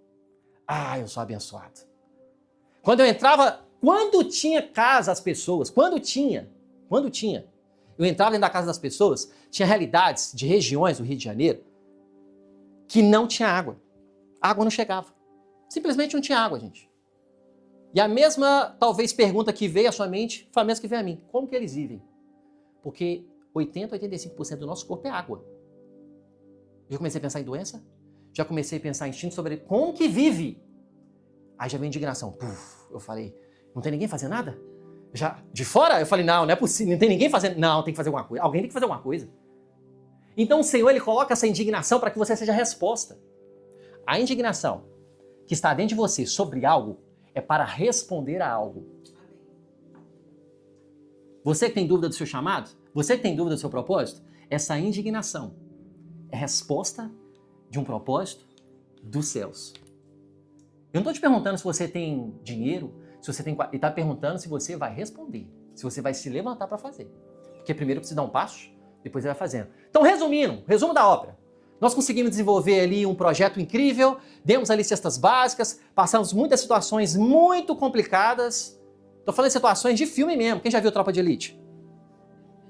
Eu sou abençoado. Quando eu entrava... Quando tinha casa as pessoas, quando tinha, eu entrava dentro da casa das pessoas, tinha realidades de regiões do Rio de Janeiro que não tinha água. A água não chegava. Simplesmente não tinha água, gente. E a mesma, talvez, pergunta que veio à sua mente foi a mesma que veio a mim. Como que eles vivem? Porque 80, 85% do nosso corpo é água. Já comecei a pensar em doença? Já comecei a pensar em instinto sobre como que vive? Aí já veio indignação. Eu falei... Não tem ninguém fazendo nada? Já de fora, eu falei, não é possível, não tem ninguém fazendo. Não, tem que fazer alguma coisa. Alguém tem que fazer alguma coisa. Então o Senhor, ele coloca essa indignação para que você seja a resposta. A indignação que está dentro de você sobre algo é para responder a algo. Você que tem dúvida do seu chamado? Você que tem dúvida do seu propósito? Essa indignação é resposta de um propósito dos céus. Eu não estou te perguntando se você tem dinheiro, se você tem... Ele está perguntando se você vai responder, se você vai se levantar para fazer. Porque primeiro precisa dar um passo, depois ele vai fazendo. Então, resumo da ópera. Nós conseguimos desenvolver ali um projeto incrível, demos ali cestas básicas, passamos muitas situações muito complicadas. Estou falando de situações de filme mesmo. Quem já viu Tropa de Elite?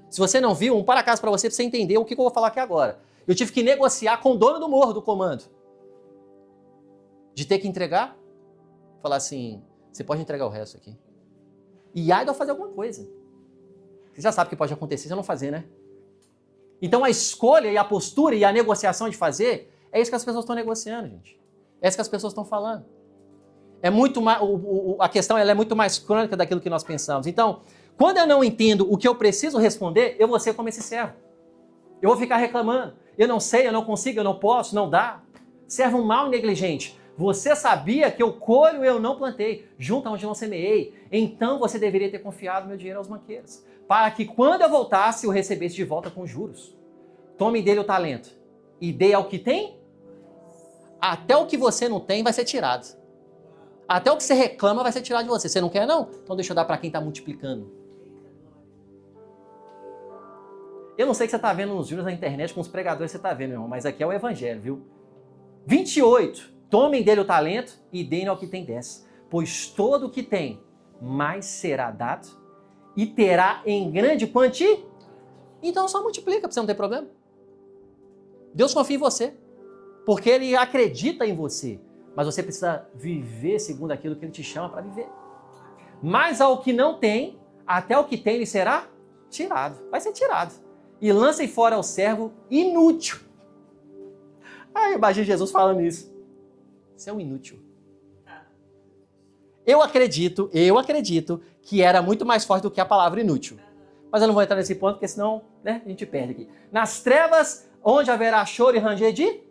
Se você não viu, um para-casa para você entender o que eu vou falar aqui agora. Eu tive que negociar com o dono do morro do comando. De ter que entregar, falar assim, você pode entregar o resto aqui. E aí de eu fazer alguma coisa. Você já sabe o que pode acontecer se eu não fazer, né? Então a escolha e a postura e a negociação de fazer, é isso que as pessoas estão negociando, gente. É isso que as pessoas estão falando. É muito mais, a questão ela é muito mais crônica daquilo que nós pensamos. Então, quando eu não entendo o que eu preciso responder, eu vou ser como esse servo. Eu vou ficar reclamando. Eu não sei, eu não consigo, eu não posso, não dá. Servo mau e negligente. Você sabia que eu colho e eu não plantei, junto onde não semeei. Então você deveria ter confiado meu dinheiro aos banqueiros, para que quando eu voltasse, eu recebesse de volta com juros. Tome dele o talento e dê ao que tem. Até o que você não tem vai ser tirado. Até o que você reclama vai ser tirado de você. Você não quer, não? Então deixa eu dar para quem está multiplicando. Eu não sei o que você está vendo nos vídeos na internet, com os pregadores que você está vendo, meu irmão, mas aqui é o evangelho, viu? 28. Tomem dele o talento e deem ao que tem 10. Pois todo o que tem, mais será dado e terá em grande quantia. Então só multiplica para você não ter problema. Deus confia em você, porque Ele acredita em você. Mas você precisa viver segundo aquilo que Ele te chama para viver. Mas ao que não tem, até o que tem lhe será tirado. Vai ser tirado. E lancem fora o servo inútil. Ai, imagina Jesus falando isso. Você é um inútil. Eu acredito que era muito mais forte do que a palavra inútil. Mas eu não vou entrar nesse ponto, porque senão, né, a gente perde aqui. Nas trevas, onde haverá choro e ranger de...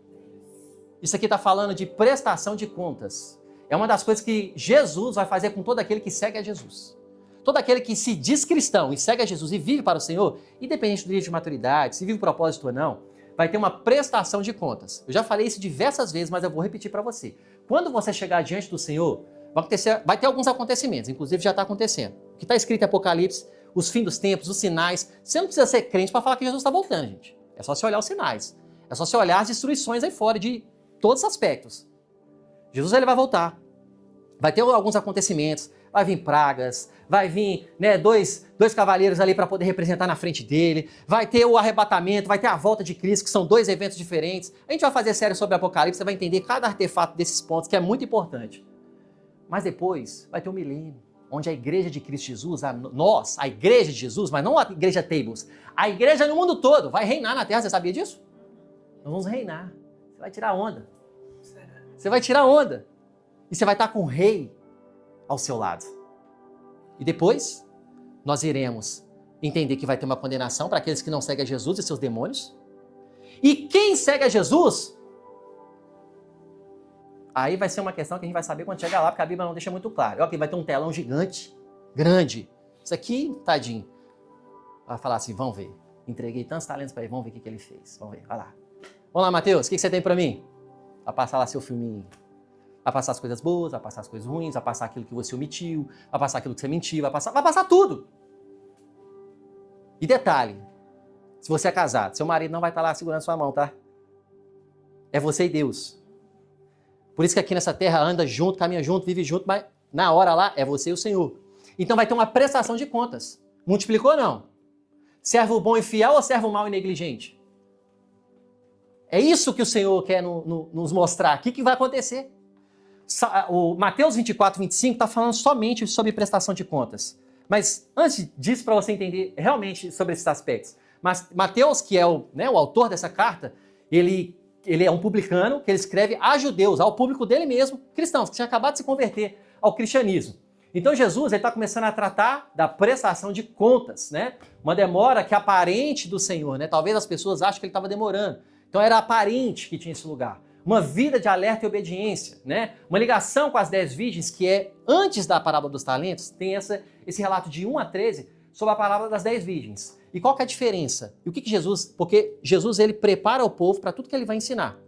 Isso aqui está falando de prestação de contas. É uma das coisas que Jesus vai fazer com todo aquele que segue a Jesus. Todo aquele que se diz cristão e segue a Jesus e vive para o Senhor, independente do nível de maturidade, se vive o propósito ou não, vai ter uma prestação de contas. Eu já falei isso diversas vezes, mas eu vou repetir para você. Quando você chegar diante do Senhor, vai ter alguns acontecimentos, inclusive já está acontecendo. O que está escrito em Apocalipse, os fins dos tempos, os sinais. Você não precisa ser crente para falar que Jesus está voltando, gente. É só você olhar os sinais. É só você olhar as destruições aí fora, de todos os aspectos. Jesus ele vai voltar. Vai ter alguns acontecimentos, vai vir pragas, vai vir, né, dois cavaleiros ali para poder representar na frente dele, vai ter o arrebatamento, vai ter a volta de Cristo, que são dois eventos diferentes. A gente vai fazer série sobre Apocalipse, você vai entender cada artefato desses pontos, que é muito importante. Mas depois vai ter o milênio, onde a igreja de Cristo Jesus, a igreja de Jesus, mas não a igreja Tables, a igreja no mundo todo vai reinar na terra, você sabia disso? Nós vamos reinar, você vai tirar onda. Você vai tirar onda. E você vai estar com o rei ao seu lado. E depois, nós iremos entender que vai ter uma condenação para aqueles que não seguem a Jesus e seus demônios. E quem segue a Jesus, aí vai ser uma questão que a gente vai saber quando chegar lá, porque a Bíblia não deixa muito claro. Ó, que vai ter um telão gigante, grande. Isso aqui, tadinho. Vai falar assim, vamos ver. Entreguei tantos talentos para ele, vamos ver o que ele fez. Vamos ver, vai lá. Vamos lá, Mateus, o que você tem para mim? Vai passar lá seu filminho. Vai passar as coisas boas, vai passar as coisas ruins, vai passar aquilo que você omitiu, vai passar aquilo que você mentiu, vai passar tudo. E detalhe, se você é casado, seu marido não vai estar lá segurando sua mão, tá? É você e Deus. Por isso que aqui nessa terra anda junto, caminha junto, vive junto, mas na hora lá é você e o Senhor. Então vai ter uma prestação de contas. Multiplicou ou não? Servo bom e fiel ou servo mau e negligente? É isso que o Senhor quer nos mostrar. O que vai acontecer? O Mateus 24, 25 está falando somente sobre prestação de contas. Mas antes disso, para você entender realmente sobre esses aspectos, mas Mateus, que é o autor dessa carta, ele é um publicano que ele escreve a judeus, ao público dele mesmo, cristãos, que tinham acabado de se converter ao cristianismo. Então Jesus está começando a tratar da prestação de contas, né? Uma demora que é aparente do Senhor, né? Talvez as pessoas achem que ele estava demorando. Então era aparente que tinha esse lugar. Uma vida de alerta e obediência, né? Uma ligação com as 10 virgens, que é antes da parábola dos talentos, tem esse relato de 1 a 13 sobre a parábola das 10 virgens. E qual que é a diferença? E o que Jesus... Porque Jesus, ele prepara o povo para tudo que ele vai ensinar.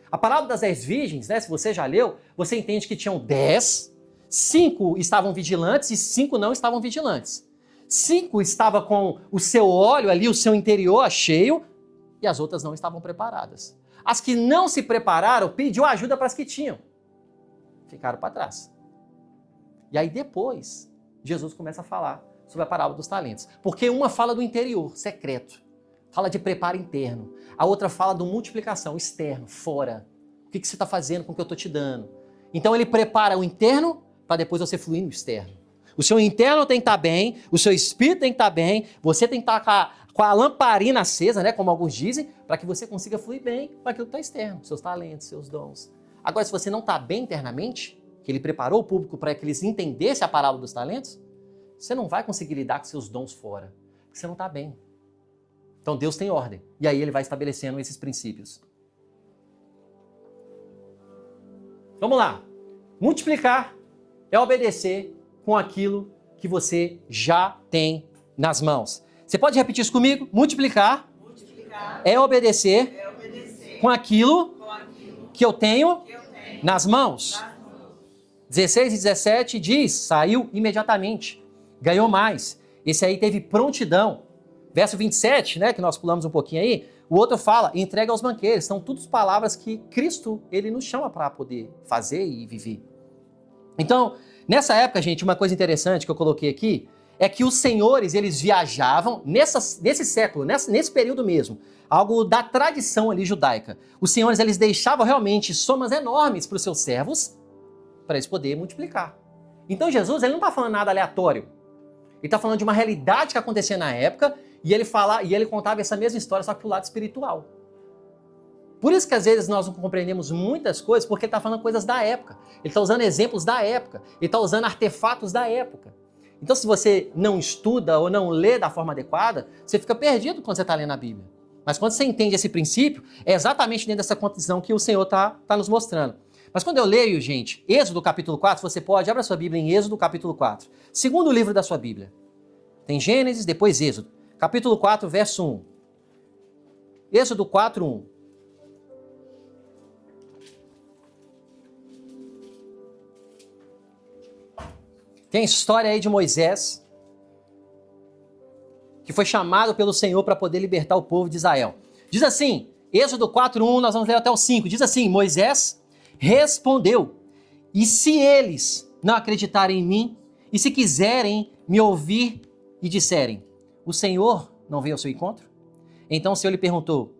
A parábola das 10 virgens, né? Se você já leu, você entende que tinham 10, 5 estavam vigilantes e 5 não estavam vigilantes. 5 estavam com o seu óleo ali, o seu interior cheio, e as outras não estavam preparadas. As que não se prepararam pediu ajuda para as que tinham. Ficaram para trás. E aí depois, Jesus começa a falar sobre a parábola dos talentos. Porque uma fala do interior, secreto. Fala de preparo interno. A outra fala do multiplicação, externo, fora. O que você está fazendo com o que eu estou te dando? Então ele prepara o interno para depois você fluir no externo. O seu interno tem que estar bem, o seu espírito tem que estar bem, você tem que estar com a lamparina acesa, né, como alguns dizem, para que você consiga fluir bem para aquilo que está externo, seus talentos, seus dons. Agora, se você não está bem internamente, que ele preparou o público para que eles entendessem a parábola dos talentos, você não vai conseguir lidar com seus dons fora, porque você não está bem. Então Deus tem ordem. E aí ele vai estabelecendo esses princípios. Vamos lá. Multiplicar é obedecer com aquilo que você já tem nas mãos. Você pode repetir isso comigo? Multiplicar é obedecer com aquilo que eu tenho nas mãos. 16 e 17 diz, saiu imediatamente, ganhou mais. Esse aí teve prontidão. Verso 27, né, que nós pulamos um pouquinho aí, o outro fala, entrega aos banqueiros. São todas palavras que Cristo, ele nos chama para poder fazer e viver. Então, nessa época, gente, uma coisa interessante que eu coloquei aqui, é que os senhores, eles viajavam nesse século, nesse período mesmo, algo da tradição ali judaica. Os senhores, eles deixavam realmente somas enormes para os seus servos, para eles poderem multiplicar. Então Jesus, ele não está falando nada aleatório. Ele está falando de uma realidade que acontecia na época, e ele contava essa mesma história, só que pro lado espiritual. Por isso que às vezes nós não compreendemos muitas coisas, porque ele está falando coisas da época. Ele está usando exemplos da época. Ele está usando artefatos da época. Então, se você não estuda ou não lê da forma adequada, você fica perdido quando você está lendo a Bíblia. Mas quando você entende esse princípio, é exatamente dentro dessa condição que o Senhor está nos mostrando. Mas quando eu leio, gente, Êxodo capítulo 4, você pode, abra sua Bíblia em Êxodo capítulo 4. Segundo livro da sua Bíblia. Tem Gênesis, depois Êxodo. Capítulo 4, verso 1. Êxodo 4, 1. Tem a história aí de Moisés, que foi chamado pelo Senhor para poder libertar o povo de Israel. Diz assim, Êxodo 4:1, nós vamos ler até o 5. Diz assim, Moisés respondeu, e se eles não acreditarem em mim, e se quiserem me ouvir e disserem, o Senhor não veio ao seu encontro? Então o Senhor lhe perguntou,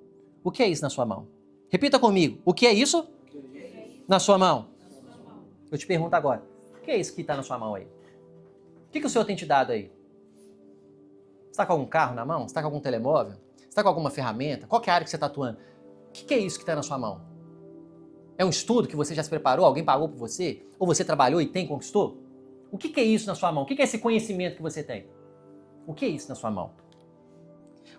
o que é isso na sua mão? Repita comigo, o que é isso na sua mão? Eu te pergunto agora, o que é isso que está na sua mão aí? O que o Senhor tem te dado aí? Você está com algum carro na mão? Você está com algum telemóvel? Você está com alguma ferramenta? Qual que é a área que você está atuando? O que é isso que está na sua mão? É um estudo que você já se preparou? Alguém pagou por você? Ou você trabalhou e conquistou? O que é isso na sua mão? O que é esse conhecimento que você tem? O que é isso na sua mão?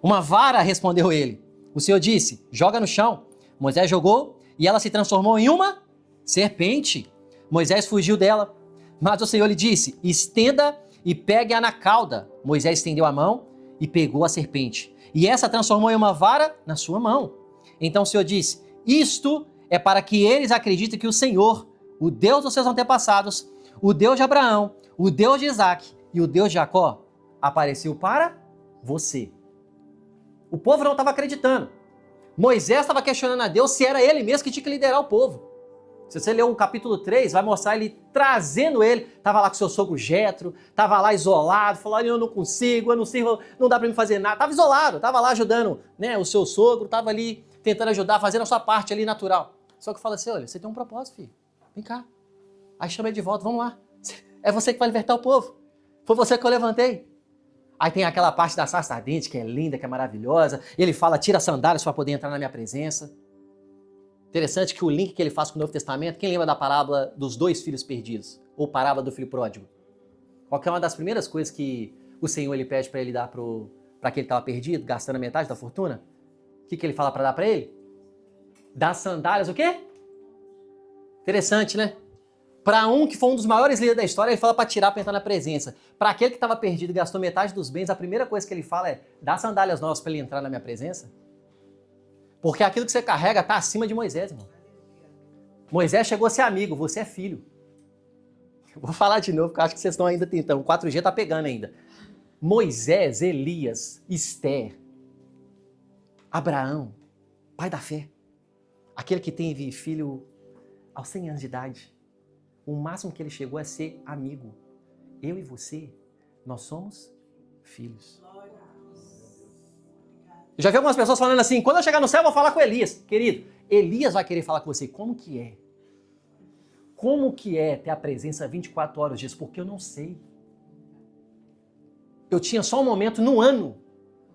Uma vara, respondeu ele. O Senhor disse, joga no chão. Moisés jogou e ela se transformou em uma serpente. Moisés fugiu dela. Mas o Senhor lhe disse, estenda e pegue-a na cauda. Moisés estendeu a mão e pegou a serpente. E essa transformou em uma vara na sua mão. Então o Senhor disse, isto é para que eles acreditem que o Senhor, o Deus dos seus antepassados, o Deus de Abraão, o Deus de Isaac e o Deus de Jacó, apareceu para você. O povo não estava acreditando. Moisés estava questionando a Deus se era ele mesmo que tinha que liderar o povo. Se você ler o capítulo 3, vai mostrar ele trazendo ele. Estava lá com seu sogro Jetro, estava lá isolado, falou, eu não consigo, eu não sirvo, não dá para me fazer nada. Estava isolado, estava lá ajudando, né, o seu sogro, estava ali tentando ajudar, fazendo a sua parte ali natural. Só que fala assim, olha, você tem um propósito, filho. Vem cá. Aí chama ele de volta, vamos lá. É você que vai libertar o povo. Foi você que eu levantei. Aí tem aquela parte da sarça ardente, que é linda, que é maravilhosa. Ele fala, tira as sandálias para poder entrar na minha presença. Interessante que o link que ele faz com o Novo Testamento, quem lembra da parábola dos 2 filhos perdidos? Ou parábola do filho pródigo? Qual que é uma das primeiras coisas que o Senhor ele pede para ele dar para aquele que estava perdido, gastando a metade da fortuna? O que ele fala para dar para ele? Dar sandálias, o quê? Interessante, né? Para um que foi um dos maiores líderes da história, ele fala para tirar para entrar na presença. Para aquele que estava perdido e gastou metade dos bens, a primeira coisa que ele fala é, dá sandálias novas para ele entrar na minha presença? Porque aquilo que você carrega está acima de Moisés, irmão. Moisés chegou a ser amigo, você é filho. Vou falar de novo, porque eu acho que vocês estão ainda tentando. O 4G está pegando ainda. Moisés, Elias, Esther, Abraão, pai da fé. Aquele que teve filho aos 100 anos de idade. O máximo que ele chegou é ser amigo. Eu e você, nós somos filhos. Eu já vi algumas pessoas falando assim, quando eu chegar no céu eu vou falar com Elias. Querido, Elias vai querer falar com você. Como que é? Como que é ter a presença 24 horas disso? Porque eu não sei. Eu tinha só um momento no ano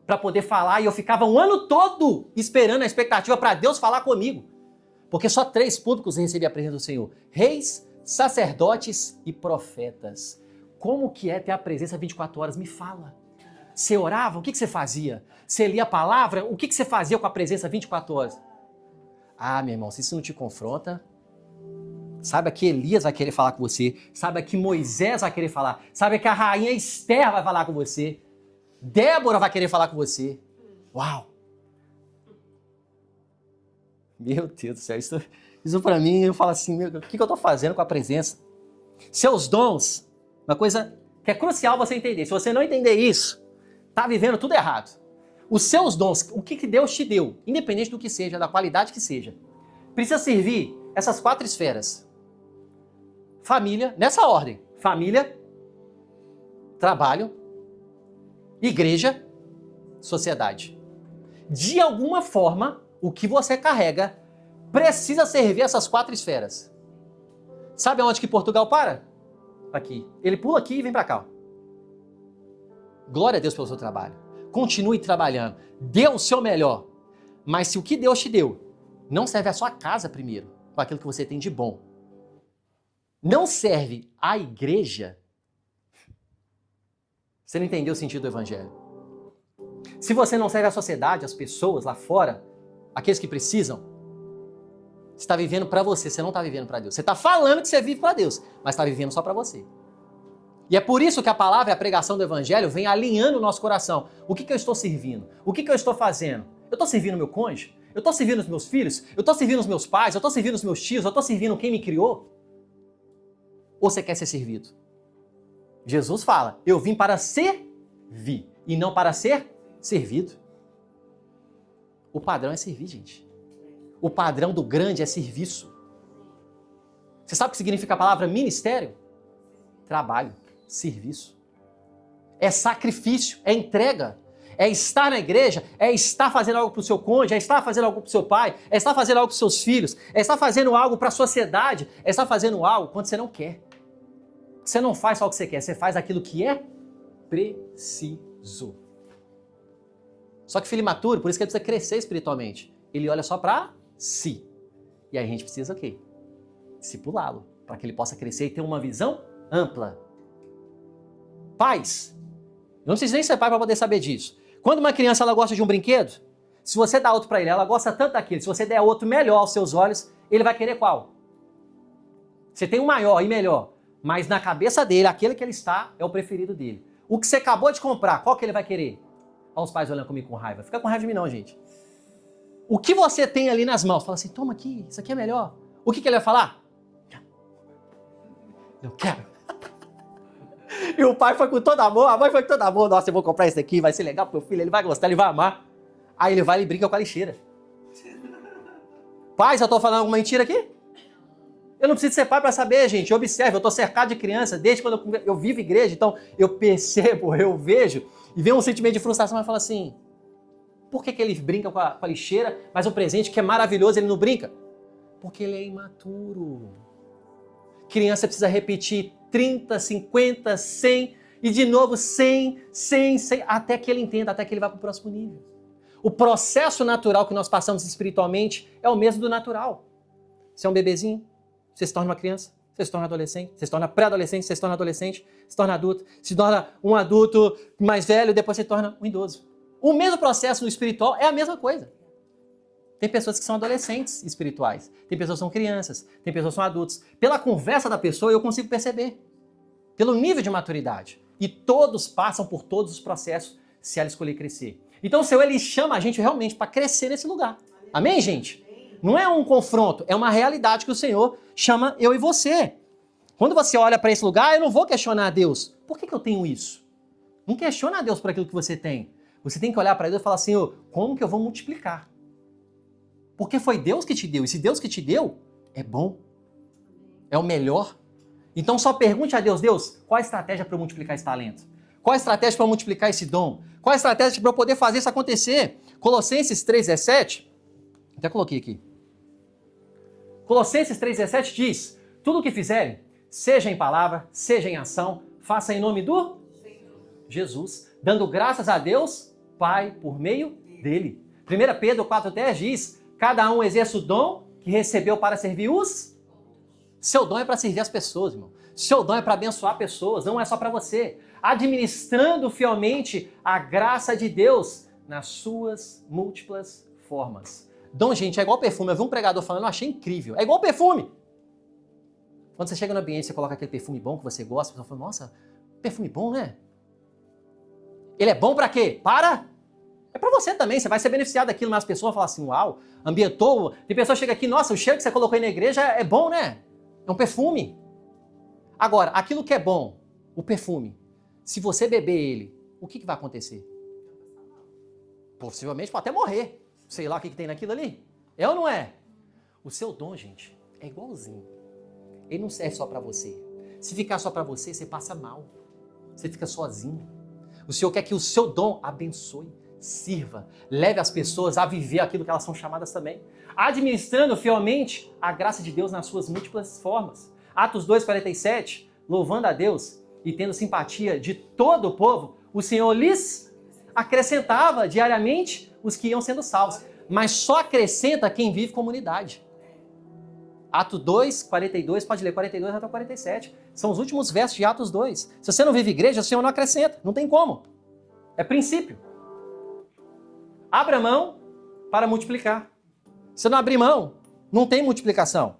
para poder falar e eu ficava um ano todo esperando a expectativa para Deus falar comigo. Porque só 3 públicos recebiam a presença do Senhor. Reis, sacerdotes e profetas. Como que é ter a presença 24 horas? Me fala. Você orava? O que você fazia? Você lia a palavra? O que você fazia com a presença 24 horas? Ah, meu irmão, se isso não te confronta, saiba que Elias vai querer falar com você, saiba que Moisés vai querer falar, saiba que a rainha Esther vai falar com você, Débora vai querer falar com você. Uau! Meu Deus do céu, isso pra mim, eu falo assim, o que eu tô fazendo com a presença? Seus dons, uma coisa que é crucial você entender, se você não entender isso, tá vivendo tudo errado. Os seus dons, o que Deus te deu, independente do que seja, da qualidade que seja, precisa servir essas 4 esferas. Família, nessa ordem, família, trabalho, igreja, sociedade. De alguma forma, o que você carrega precisa servir essas 4 esferas. Sabe aonde que Portugal para? Aqui. Ele pula aqui e vem para cá. Glória a Deus pelo seu trabalho. Continue trabalhando. Dê o seu melhor. Mas se o que Deus te deu não serve à sua casa primeiro, com aquilo que você tem de bom, não serve à igreja, você não entendeu o sentido do evangelho. Se você não serve à sociedade, às pessoas lá fora, aqueles que precisam, você está vivendo para você não está vivendo para Deus. Você está falando que você vive para Deus, mas está vivendo só para você. E é por isso que a palavra e a pregação do evangelho vem alinhando o nosso coração. O que eu estou servindo? O que eu estou fazendo? Eu estou servindo meu cônjuge? Eu estou servindo os meus filhos? Eu estou servindo os meus pais? Eu estou servindo os meus tios? Eu estou servindo quem me criou? Ou você quer ser servido? Jesus fala, eu vim para servir e não para ser servido. O padrão é servir, gente. O padrão do grande é serviço. Você sabe o que significa a palavra ministério? Trabalho, serviço. É sacrifício, é entrega. É estar na igreja, é estar fazendo algo para o seu cônjuge, é estar fazendo algo para o seu pai, é estar fazendo algo para os seus filhos, é estar fazendo algo para a sociedade, é estar fazendo algo quando você não quer. Você não faz só o que você quer, você faz aquilo que é preciso. Só que filho imaturo, por isso que ele precisa crescer espiritualmente. Ele olha só para si. E aí a gente precisa o quê? Discipulá-lo, para que ele possa crescer e ter uma visão ampla. Pais, não precisa nem ser pai para poder saber disso. Quando uma criança ela gosta de um brinquedo, se você dá outro para ele, ela gosta tanto daquele, se você der outro melhor aos seus olhos, ele vai querer qual? Você tem um maior e melhor, mas na cabeça dele, aquele que ele está é o preferido dele. O que você acabou de comprar, qual que ele vai querer? Olha os pais olhando comigo com raiva. Fica com raiva de mim não, gente. O que você tem ali nas mãos, fala assim, toma aqui, isso aqui é melhor. O que ele vai falar? Eu quero. E o pai foi com todo amor, a mãe foi com todo amor. Nossa, eu vou comprar isso aqui, vai ser legal pro meu filho, ele vai gostar, ele vai amar. Aí ele vai e brinca com a lixeira. Pais, eu tô falando alguma mentira aqui? Eu não preciso ser pai para saber, gente. Observe, eu tô cercado de criança desde quando eu vivo igreja, então eu percebo, eu vejo, e vem um sentimento de frustração e fala assim, por que ele brinca com a lixeira, mas o presente que é maravilhoso ele não brinca? Porque ele é imaturo. Criança precisa repetir 30, 50, 100 e de novo 100, até que ele entenda, até que ele vá para o próximo nível. O processo natural que nós passamos espiritualmente é o mesmo do natural. Você é um bebezinho, você se torna uma criança, você se torna adolescente, você se torna pré-adolescente, você se torna adolescente, se torna adulto, se torna um adulto mais velho, depois se torna um idoso. O mesmo processo no espiritual é a mesma coisa. Tem pessoas que são adolescentes espirituais, tem pessoas que são crianças, tem pessoas que são adultos. Pela conversa da pessoa eu consigo perceber, pelo nível de maturidade. E todos passam por todos os processos se ela escolher crescer. Então o Senhor, ele chama a gente realmente para crescer nesse lugar. Amém, gente? Não é um confronto, é uma realidade que o Senhor chama eu e você. Quando você olha para esse lugar, eu não vou questionar a Deus. Por que eu tenho isso? Não questiona a Deus por aquilo que você tem. Você tem que olhar para Deus e falar assim, como que eu vou multiplicar? Porque foi Deus que te deu. E se Deus que te deu, é bom. É o melhor. Então só pergunte a Deus, Deus, qual a estratégia para eu multiplicar esse talento? Qual a estratégia para eu multiplicar esse dom? Qual a estratégia para eu poder fazer isso acontecer? Colossenses 3,17, até coloquei aqui. Colossenses 3,17 diz, tudo o que fizerem, seja em palavra, seja em ação, faça em nome do Jesus, dando graças a Deus, Pai, por meio dele. 1 Pedro 4,10 diz, cada um exerce o dom que recebeu para servir os... Seu dom é para servir as pessoas, irmão. Seu dom é para abençoar pessoas, não é só para você. Administrando fielmente a graça de Deus nas suas múltiplas formas. Dom, gente, é igual perfume. Eu vi um pregador falando, eu achei incrível. É igual perfume. Quando você chega no ambiente, você coloca aquele perfume bom que você gosta, a pessoa fala, nossa, perfume bom, né? Ele é bom para quê? É para você também, você vai ser beneficiado daquilo, mas as pessoas falam assim, uau, ambientou. Tem pessoa que chega aqui, nossa, o cheiro que você colocou aí na igreja é bom, né? É um perfume. Agora, aquilo que é bom, o perfume, se você beber ele, o que vai acontecer? Possivelmente pode até morrer. Sei lá o que tem naquilo ali. É ou não é? O seu dom, gente, é igualzinho. Ele não serve só para você. Se ficar só para você, você passa mal. Você fica sozinho. O Senhor quer que o seu dom abençoe, sirva, leve as pessoas a viver aquilo que elas são chamadas também. Administrando fielmente a graça de Deus nas suas múltiplas formas. Atos 2,47, louvando a Deus e tendo simpatia de todo o povo, o Senhor lhes acrescentava diariamente os que iam sendo salvos. Mas só acrescenta quem vive comunidade. Atos 2, 42, pode ler 42 até 47. São os últimos versos de Atos 2. Se você não vive igreja, o Senhor não acrescenta. Não tem como. É princípio. Abra mão para multiplicar. Se não abrir mão, não tem multiplicação.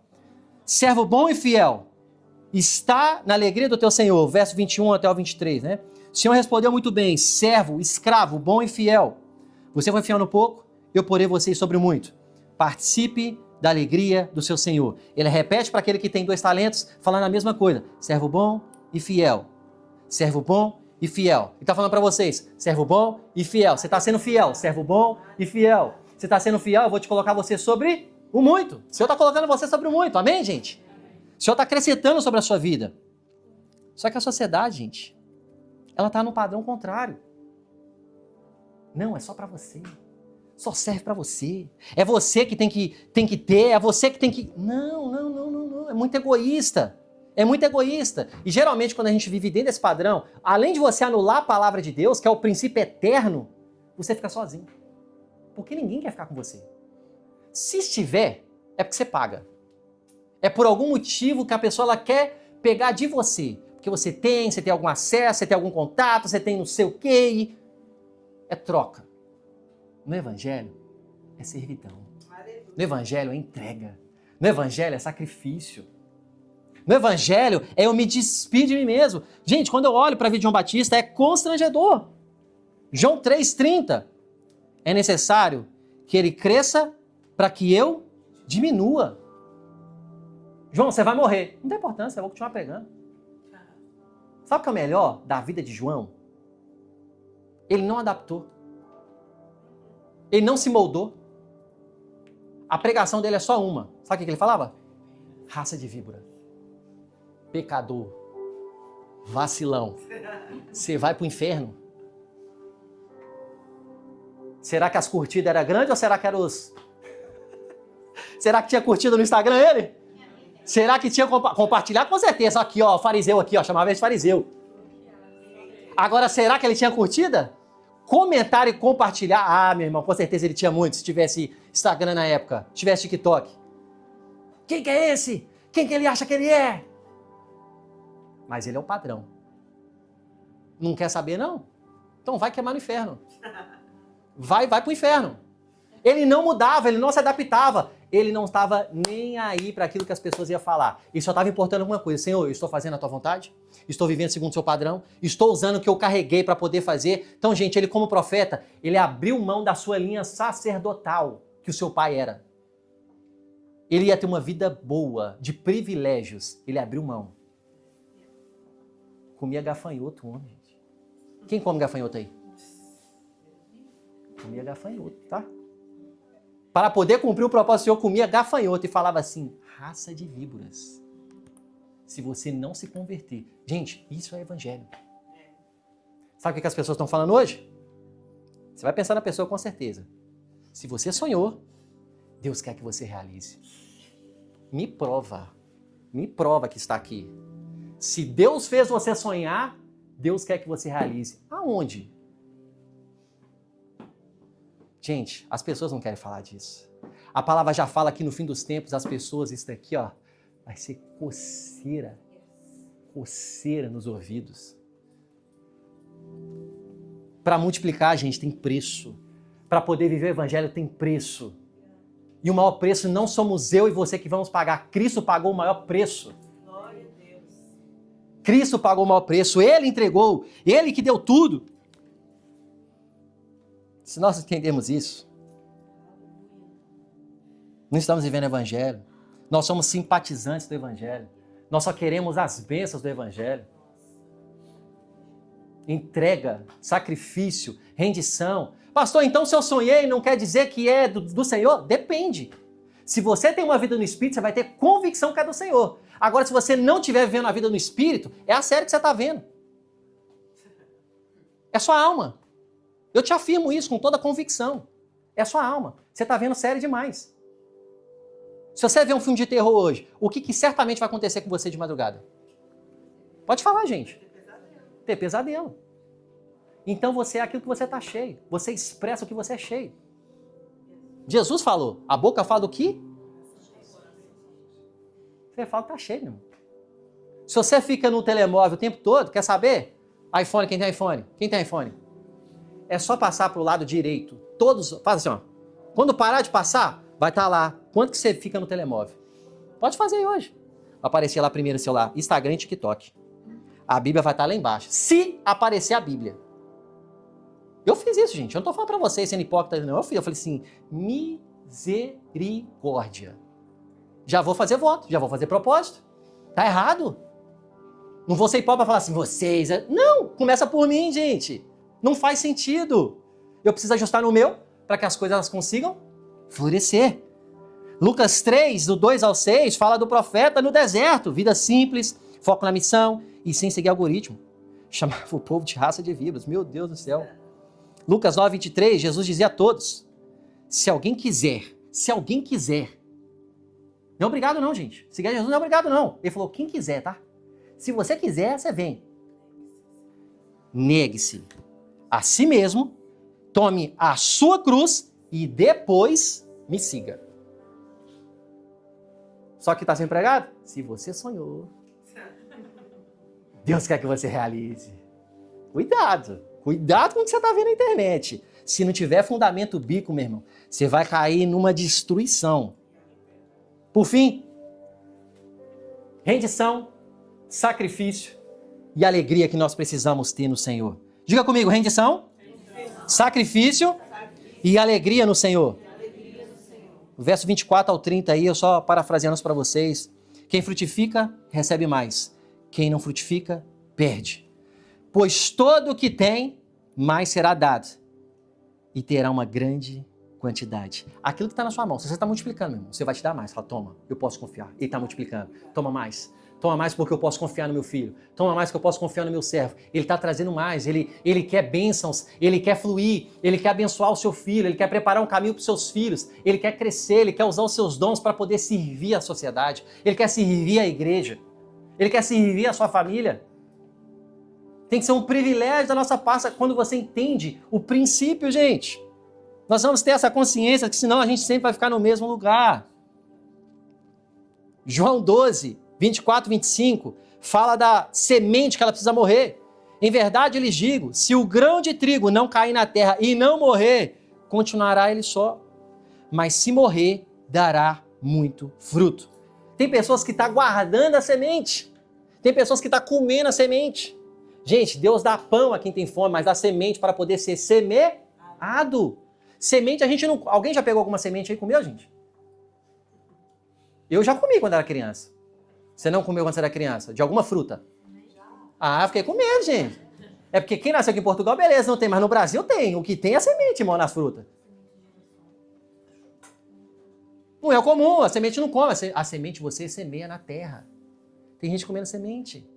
Servo bom e fiel, está na alegria do teu Senhor. Verso 21 até o 23, né? O Senhor respondeu muito bem. Servo, escravo, bom e fiel. Você foi fiel no pouco, eu porei vocês sobre muito. Participe da alegria do seu Senhor. Ele repete para aquele que tem 2 talentos, falando a mesma coisa. Servo bom e fiel. Servo bom e fiel. Ele está falando para vocês, servo bom e fiel. Você está sendo fiel, servo bom e fiel. Você está sendo fiel, eu vou te colocar você sobre o muito. O Senhor está colocando você sobre o muito. Amém, gente? O Senhor está acrescentando sobre a sua vida. Só que a sociedade, gente, ela está no padrão contrário. Não, é só para você. Só serve para você. É você que tem que ter, é você que tem que... Não. É muito egoísta. É muito egoísta. E geralmente quando a gente vive dentro desse padrão, além de você anular a palavra de Deus, que é o princípio eterno, você fica sozinho. Porque ninguém quer ficar com você. Se estiver, é porque você paga. É por algum motivo que a pessoa ela quer pegar de você. Porque você tem algum acesso, você tem algum contato, você tem não sei o quê. É troca. No Evangelho é servidão. No Evangelho é entrega. No Evangelho é sacrifício. No Evangelho é eu me despir de mim mesmo. Gente, quando eu olho para a vida de João Batista, é constrangedor. João 3,30. É necessário que ele cresça para que eu diminua. João, você vai morrer. Não tem importância, eu vou continuar pregando. Sabe o que é o melhor da vida de João? Ele não adaptou. Ele não se moldou. A pregação dele é só uma. Sabe o que ele falava? Raça de víbora. Pecador. Vacilão. Você vai pro inferno. Será que as curtidas eram grandes ou será que eram os... Será que tinha curtida no Instagram ele? Será que tinha compartilhado? Com certeza. Aqui, ó, fariseu aqui, ó, chamava ele de fariseu. Agora, será que ele tinha curtida? Comentar e compartilhar. Ah, meu irmão, com certeza ele tinha muito, se tivesse Instagram na época, tivesse TikTok. Quem que é esse? Quem que ele acha que ele é? Mas ele é o padrão. Não quer saber, não? Então vai queimar no inferno. Vai pro inferno. Ele não mudava, ele não se adaptava. Ele não estava nem aí para aquilo que as pessoas iam falar. Ele só estava importando alguma coisa. Senhor, eu estou fazendo a tua vontade? Estou vivendo segundo o seu padrão? Estou usando o que eu carreguei para poder fazer? Então, gente, ele como profeta, ele abriu mão da sua linha sacerdotal, que o seu pai era. Ele ia ter uma vida boa, de privilégios. Ele abriu mão. Comia gafanhoto, homem, gente. Quem come gafanhoto aí? Comia gafanhoto, tá? Para poder cumprir o propósito, o Senhor comia gafanhoto e falava assim, raça de víboras. Se você não se converter. Gente, isso é evangelho. Sabe o que as pessoas estão falando hoje? Você vai pensar na pessoa com certeza. Se você sonhou, Deus quer que você realize. Me prova que está aqui. Se Deus fez você sonhar, Deus quer que você realize. Aonde? Gente, as pessoas não querem falar disso. A palavra já fala que no fim dos tempos as pessoas estão aqui, ó, vai ser coceira. Coceira nos ouvidos. Para multiplicar, gente, tem preço. Para poder viver o evangelho tem preço. E o maior preço não somos eu e você que vamos pagar. Cristo pagou o maior preço. Glória a Deus. Cristo pagou o maior preço. Ele entregou. Ele que deu tudo. Se nós entendemos isso, não estamos vivendo o evangelho. Nós somos simpatizantes do evangelho. Nós só queremos as bênçãos do evangelho. Entrega, sacrifício, rendição. Pastor, então se eu sonhei não quer dizer que é do Senhor? Depende. Se você tem uma vida no Espírito, você vai ter convicção que é do Senhor. Agora, se você não estiver vivendo a vida no Espírito, é a série que você está vendo. É sua alma. Eu te afirmo isso com toda convicção. É sua alma. Você está vendo série demais. Se você ver um filme de terror hoje, o que certamente vai acontecer com você de madrugada? Pode falar, gente. Ter pesadelo. Então você é aquilo que você está cheio. Você expressa o que você é cheio. Jesus falou, a boca fala do que? Você fala que está cheio, meu irmão. Se você fica no telemóvel o tempo todo, quer saber? iPhone, quem tem iPhone? Quem tem iPhone? É só passar para o lado direito. Todos, faz assim, ó. Quando parar de passar, vai estar lá. Quanto que você fica no telemóvel? Pode fazer aí hoje. Vai aparecer lá primeiro no celular, Instagram e TikTok. A Bíblia vai estar lá embaixo. Se aparecer a Bíblia. Eu fiz isso, gente. Eu não estou falando para vocês sendo hipócrita, não. Eu falei assim, misericórdia. Já vou fazer voto, já vou fazer propósito. Tá errado. Não vou ser hipócrita para falar assim, vocês... Não, começa por mim, gente. Não faz sentido. Eu preciso ajustar no meu para que as coisas elas consigam florescer. Lucas 3, do 2 ao 6, fala do profeta no deserto. Vida simples, foco na missão e sem seguir algoritmo. Chamava o povo de raça de víboras. Meu Deus do céu. Lucas 9, 23, Jesus dizia a todos, se alguém quiser, não é obrigado não, gente. Seguir Jesus não é obrigado não. Ele falou, quem quiser, tá? Se você quiser, você vem. Negue-se a si mesmo, tome a sua cruz e depois me siga. Só que está sendo pregado? Se você sonhou, Deus quer que você realize. Cuidado. Cuidado com o que você está vendo na internet. Se não tiver fundamento bíblico, meu irmão, você vai cair numa destruição. Por fim, rendição, sacrifício e alegria que nós precisamos ter no Senhor. Diga comigo, rendição, sacrifício e alegria no Senhor. O verso 24 ao 30 aí, eu só parafraseando para vocês. Quem frutifica, recebe mais. Quem não frutifica, perde. Pois todo o que tem, mais será dado. E terá uma grande quantidade. Aquilo que está na sua mão, se você está multiplicando, meu irmão, você vai te dar mais. Fala, toma, eu posso confiar. Ele está multiplicando. Toma mais. Toma mais porque eu posso confiar no meu filho. Toma mais porque eu posso confiar no meu servo. Ele está trazendo mais. Ele quer bênçãos. Ele quer fluir. Ele quer abençoar o seu filho. Ele quer preparar um caminho para os seus filhos. Ele quer crescer. Ele quer usar os seus dons para poder servir a sociedade. Ele quer servir a igreja. Ele quer servir a sua família. Tem que ser um privilégio da nossa parte quando você entende o princípio, gente. Nós vamos ter essa consciência que senão a gente sempre vai ficar no mesmo lugar. João 12, 24, 25, fala da semente que ela precisa morrer. Em verdade, eu lhes digo, se o grão de trigo não cair na terra e não morrer, continuará ele só. Mas se morrer, dará muito fruto. Tem pessoas que estão guardando a semente. Tem pessoas que estão comendo a semente. Gente, Deus dá pão a quem tem fome, mas dá semente para poder ser semeado. Semente a gente não... Alguém já pegou alguma semente aí e comeu, gente? Eu já comi quando era criança. Você não comeu quando você era criança? De alguma fruta? Ah, eu fiquei com medo, gente. É porque quem nasceu aqui em Portugal, beleza, não tem, mas no Brasil tem. O que tem é semente, irmão, nas frutas. Não é comum, a semente não come. A semente você semeia na terra. Tem gente comendo semente.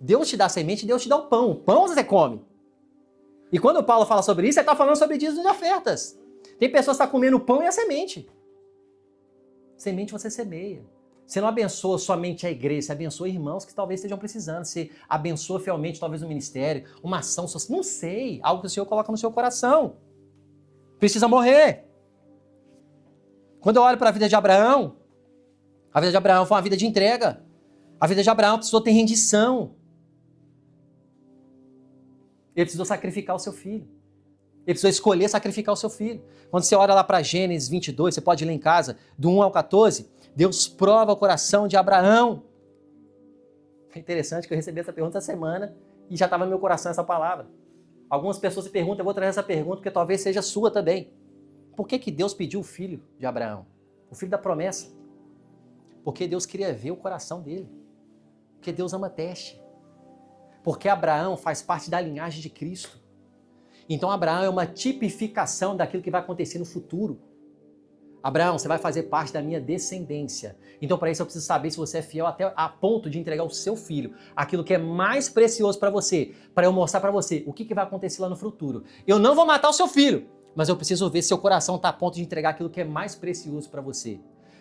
Deus te dá a semente, Deus te dá o pão. O pão você come. E quando o Paulo fala sobre isso, ele está falando sobre dízimo de ofertas. Tem pessoas que estão comendo o pão e a semente. Semente você semeia. Você não abençoa somente a igreja, você abençoa irmãos que talvez estejam precisando. Você abençoa fielmente talvez um ministério, uma ação social. Não sei, algo que o Senhor coloca no seu coração. Precisa morrer. Quando eu olho para a vida de Abraão, A vida de Abraão foi uma vida de entrega. A vida de Abraão precisou ter rendição. Ele precisou sacrificar o seu filho. Ele precisou escolher sacrificar o seu filho. Quando você olha lá para Gênesis 22, você pode ler em casa, do 1 ao 14, Deus prova o coração de Abraão. É interessante que eu recebi essa pergunta essa semana e já estava no meu coração essa palavra. Algumas pessoas se perguntam, eu vou trazer essa pergunta porque talvez seja sua também. Por que Deus pediu o filho de Abraão? O filho da promessa. Porque Deus queria ver o coração dele. Porque Deus ama teste. Porque Abraão faz parte da linhagem de Cristo. Então Abraão é uma tipificação daquilo que vai acontecer no futuro. Abraão, você vai fazer parte da minha descendência. Então para isso eu preciso saber se você é fiel até a ponto de entregar o seu filho, aquilo que é mais precioso para você, para eu mostrar para você o que vai acontecer lá no futuro. Eu não vou matar o seu filho, mas eu preciso ver se seu coração está a ponto de entregar aquilo que é mais precioso para você.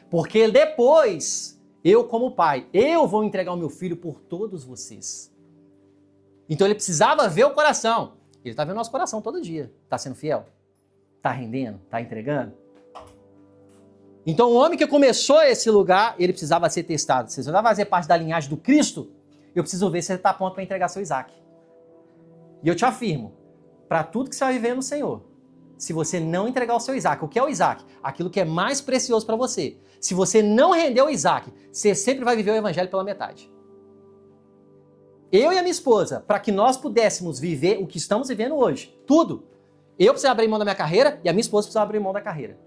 Porque depois, eu como pai, eu vou entregar o meu filho por todos vocês. Então ele precisava ver o coração. Ele está vendo o nosso coração todo dia. Está sendo fiel? Está rendendo? Está entregando? Então o homem que começou esse lugar, ele precisava ser testado. Se você vai fazer parte da linhagem do Cristo, eu preciso ver se você está pronto para entregar seu Isaac. E eu te afirmo, para tudo que você vai viver no Senhor, se você não entregar o seu Isaac, o que é o Isaac? Aquilo que é mais precioso para você. Se você não render o Isaac, você sempre vai viver o evangelho pela metade. Eu e a minha esposa, para que nós pudéssemos viver o que estamos vivendo hoje, tudo, eu preciso abrir mão da minha carreira e a minha esposa precisa abrir mão da carreira.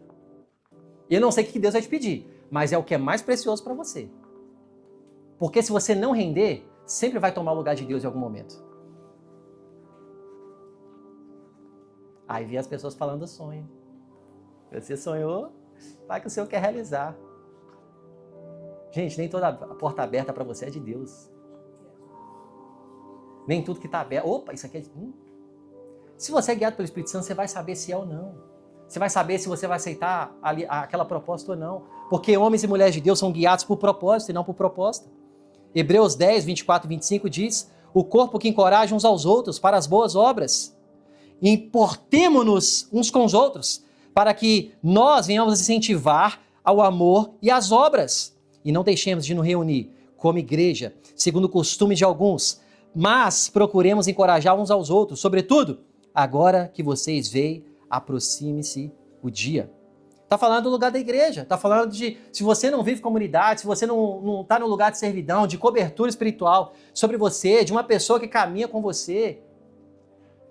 Eu não sei o que Deus vai te pedir, mas é o que é mais precioso para você. Porque se você não render, sempre vai tomar o lugar de Deus em algum momento. Aí vi as pessoas falando do sonho. Você sonhou, vai que o Senhor quer realizar. Gente, nem toda a porta aberta para você é de Deus. Nem tudo que está aberto. Opa, isso aqui é... Se você é guiado pelo Espírito Santo, você vai saber se é ou não. Você vai saber se você vai aceitar aquela proposta ou não. Porque homens e mulheres de Deus são guiados por propósito e não por proposta. Hebreus 10, 24 e 25 diz: o corpo que encoraja uns aos outros para as boas obras. Importemo-nos uns com os outros, para que nós venhamos incentivar ao amor e às obras. E não deixemos de nos reunir como igreja, segundo o costume de alguns, mas procuremos encorajar uns aos outros, sobretudo, agora que vocês veem, aproxime-se o dia. Está falando do lugar da igreja, está falando de, se você não vive comunidade, se você não está no lugar de servidão, de cobertura espiritual sobre você, de uma pessoa que caminha com você,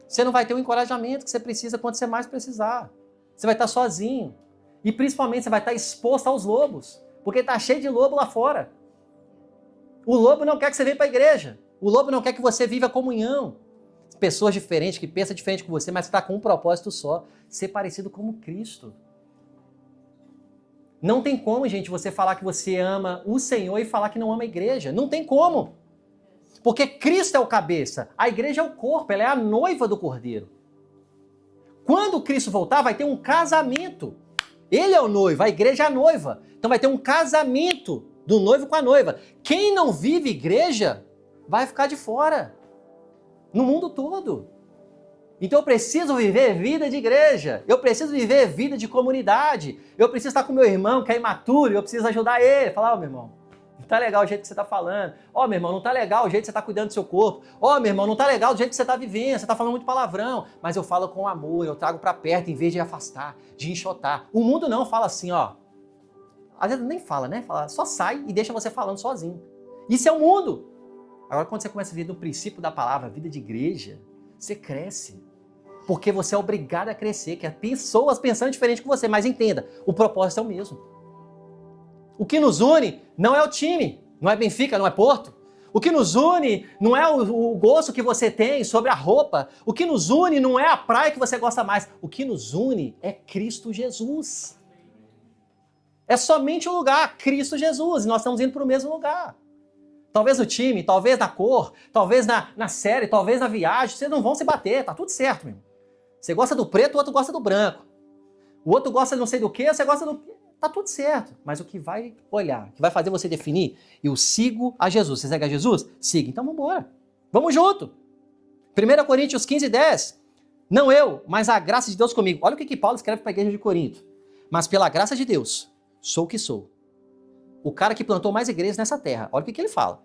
você não vai ter o encorajamento que você precisa quando você mais precisar. Você vai estar sozinho. E principalmente você vai estar exposto aos lobos, porque está cheio de lobo lá fora. O lobo não quer que você venha para a igreja. O lobo não quer que você viva a comunhão. Pessoas diferentes, que pensam diferente com você, mas que está com um propósito só: ser parecido como Cristo. Não tem como, gente, você falar que você ama o Senhor e falar que não ama a igreja. Não tem como. Porque Cristo é o cabeça, a igreja é o corpo, ela é a noiva do Cordeiro. Quando Cristo voltar, vai ter um casamento. Ele é o noivo, a igreja é a noiva. Então vai ter um casamento do noivo com a noiva. Quem não vive igreja vai ficar de fora. No mundo todo. Então eu preciso viver vida de igreja. Eu preciso viver vida de comunidade. Eu preciso estar com meu irmão que é imaturo. Eu preciso ajudar ele. Falar: ó, meu irmão, não tá legal o jeito que você está falando. Ó, meu irmão, não tá legal o jeito que você está cuidando do seu corpo. Ó, meu irmão, não tá legal o jeito que você está vivendo. Você está falando muito palavrão. Mas eu falo com amor, eu trago para perto em vez de afastar, de enxotar. O mundo não fala assim, ó. Às vezes nem fala, né? Fala, só sai e deixa você falando sozinho. Isso é o mundo. Agora, quando você começa a viver no princípio da palavra, vida de igreja, você cresce. Porque você é obrigado a crescer, que é pessoas pensando diferente com você. Mas entenda, o propósito é o mesmo. O que nos une não é o time, não é Benfica, não é Porto. O que nos une não é o gosto que você tem sobre a roupa. O que nos une não é a praia que você gosta mais. O que nos une é Cristo Jesus. É somente o lugar, Cristo Jesus. E nós estamos indo para o mesmo lugar. Talvez no time, talvez na cor, talvez na série, talvez na viagem. Vocês não vão se bater, tá tudo certo, meu. Você gosta do preto, o outro gosta do branco. O outro gosta de não sei do que, você gosta do... Tá tudo certo. Mas o que vai olhar, o que vai fazer você definir, eu sigo a Jesus. Você segue a Jesus? Siga. Então vamos embora. Vamos junto. 1 Coríntios 15, 10. Não eu, mas a graça de Deus comigo. Olha o que Paulo escreve para a igreja de Corinto. Mas pela graça de Deus, sou o que sou. o cara que plantou mais igrejas nessa terra. Olha o que ele fala.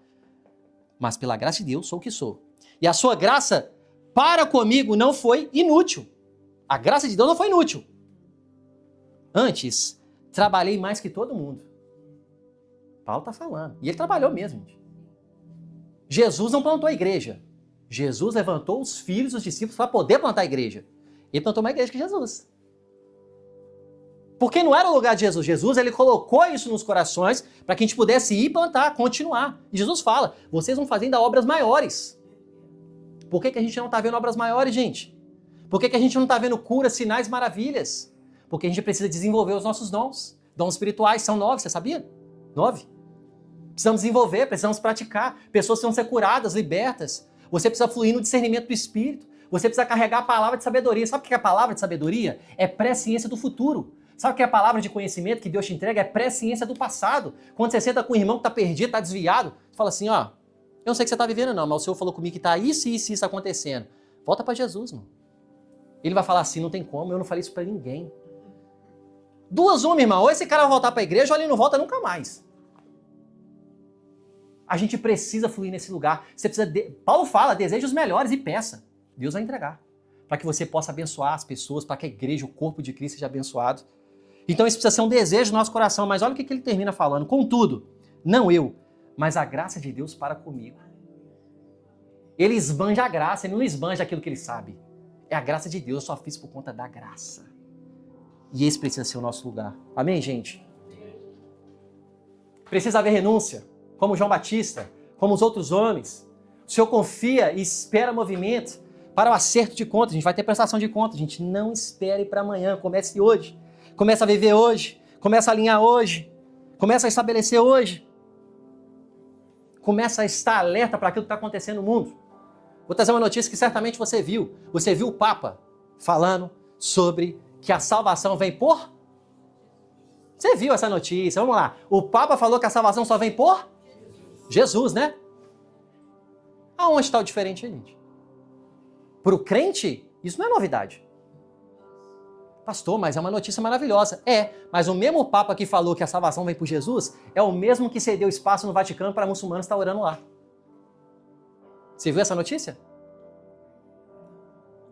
Mas pela graça de Deus sou o que sou. E a sua graça para comigo não foi inútil. A graça de Deus não foi inútil. Antes, trabalhei mais que todo mundo. Paulo está falando. E ele trabalhou mesmo, gente. Jesus não plantou a igreja. Jesus levantou os filhos, os discípulos, para poder plantar a igreja. Ele plantou uma igreja que Jesus. Porque não era o lugar de Jesus. Jesus, ele colocou isso nos corações para que a gente pudesse ir plantar, continuar. E Jesus fala, vocês vão fazer ainda obras maiores. Por que a gente não está vendo obras maiores, gente? Por que a gente não está vendo curas, sinais, maravilhas? Porque a gente precisa desenvolver os nossos dons. Dons espirituais são 9, você sabia? 9. Precisamos desenvolver, precisamos praticar. Pessoas precisam ser curadas, libertas. Você precisa fluir no discernimento do Espírito. Você precisa carregar a palavra de sabedoria. Sabe o que é a palavra de sabedoria? É pré-ciência do futuro. Sabe o que é a palavra de conhecimento que Deus te entrega? É pré-ciência do passado. Quando você senta com um irmão que está perdido, está desviado, você fala assim, ó, eu não sei o que você está vivendo não, mas o Senhor falou comigo que está isso acontecendo. Volta para Jesus, mano. Ele vai falar assim, não tem como, eu não falei isso para ninguém. Duas uma, irmão, ou esse cara vai voltar para a igreja ou ele não volta nunca mais. A gente precisa fluir nesse lugar. Você precisa Paulo fala, deseja os melhores e peça. Deus vai entregar. Para que você possa abençoar as pessoas, para que a igreja, o corpo de Cristo seja abençoado. Então isso precisa ser um desejo do nosso coração. Mas olha o que ele termina falando. Contudo, não eu, mas a graça de Deus para comigo. Ele esbanja a graça, ele não esbanja aquilo que ele sabe. É a graça de Deus, eu só fiz por conta da graça. E esse precisa ser o nosso lugar. Amém, gente? Precisa haver renúncia, como João Batista, como os outros homens. O Senhor confia e espera movimento para o acerto de contas. A gente vai ter prestação de contas. Gente, não espere para amanhã. Comece hoje. Comece a viver hoje. Comece a alinhar hoje. Comece a estabelecer hoje. Comece a estar alerta para aquilo que está acontecendo no mundo. Vou trazer uma notícia que certamente você viu. Você viu o Papa falando sobre que a salvação vem por... Você viu essa notícia? Vamos lá. O Papa falou que a salvação só vem por... Jesus, né? Aonde está o diferente, gente? Para o crente, isso não é novidade. Pastor, mas é uma notícia maravilhosa. É, mas o mesmo Papa que falou que a salvação vem por Jesus é o mesmo que cedeu espaço no Vaticano para muçulmanos estar orando lá. Você viu essa notícia?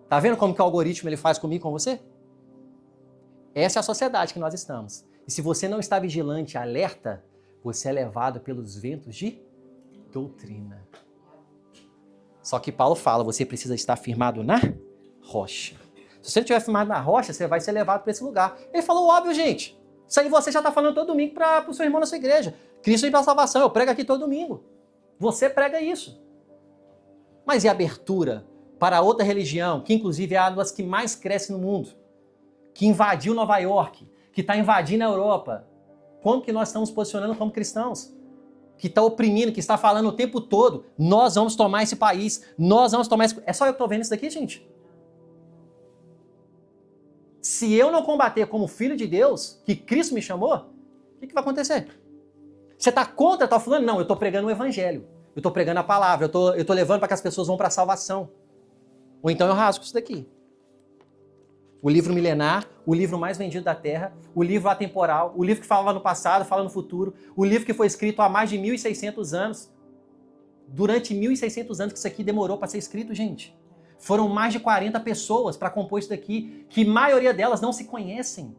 Tá vendo como que o algoritmo ele faz comigo e com você? Essa é a sociedade que nós estamos. E se você não está vigilante, alerta, você é levado pelos ventos de doutrina. Só que Paulo fala, você precisa estar firmado na rocha. Se você não estiver firmado na rocha, você vai ser levado para esse lugar. Ele falou óbvio, gente. Isso aí você já está falando todo domingo para o seu irmão na sua igreja. Cristo vem para a salvação, eu prego aqui todo domingo. Você prega isso. Mas e a abertura para outra religião, que inclusive é a das que mais cresce no mundo, que invadiu Nova York, que está invadindo a Europa? Como que nós estamos posicionando como cristãos? Que está oprimindo, que está falando o tempo todo, nós vamos tomar esse país, nós vamos tomar esse... É só eu que estou vendo isso daqui, gente? Se eu não combater como filho de Deus, que Cristo me chamou, o que vai acontecer? Você está contra, está falando? Não, eu estou pregando o evangelho. Eu estou pregando a palavra, eu estou levando para que as pessoas vão para a salvação. Ou então eu rasgo isso daqui. O livro milenar, o livro mais vendido da Terra, o livro atemporal, o livro que falava no passado, fala no futuro, o livro que foi escrito há mais de 1.600 anos. Durante 1.600 anos que isso aqui demorou para ser escrito, gente. Foram mais de 40 pessoas para compor isso daqui, que a maioria delas não se conhecem.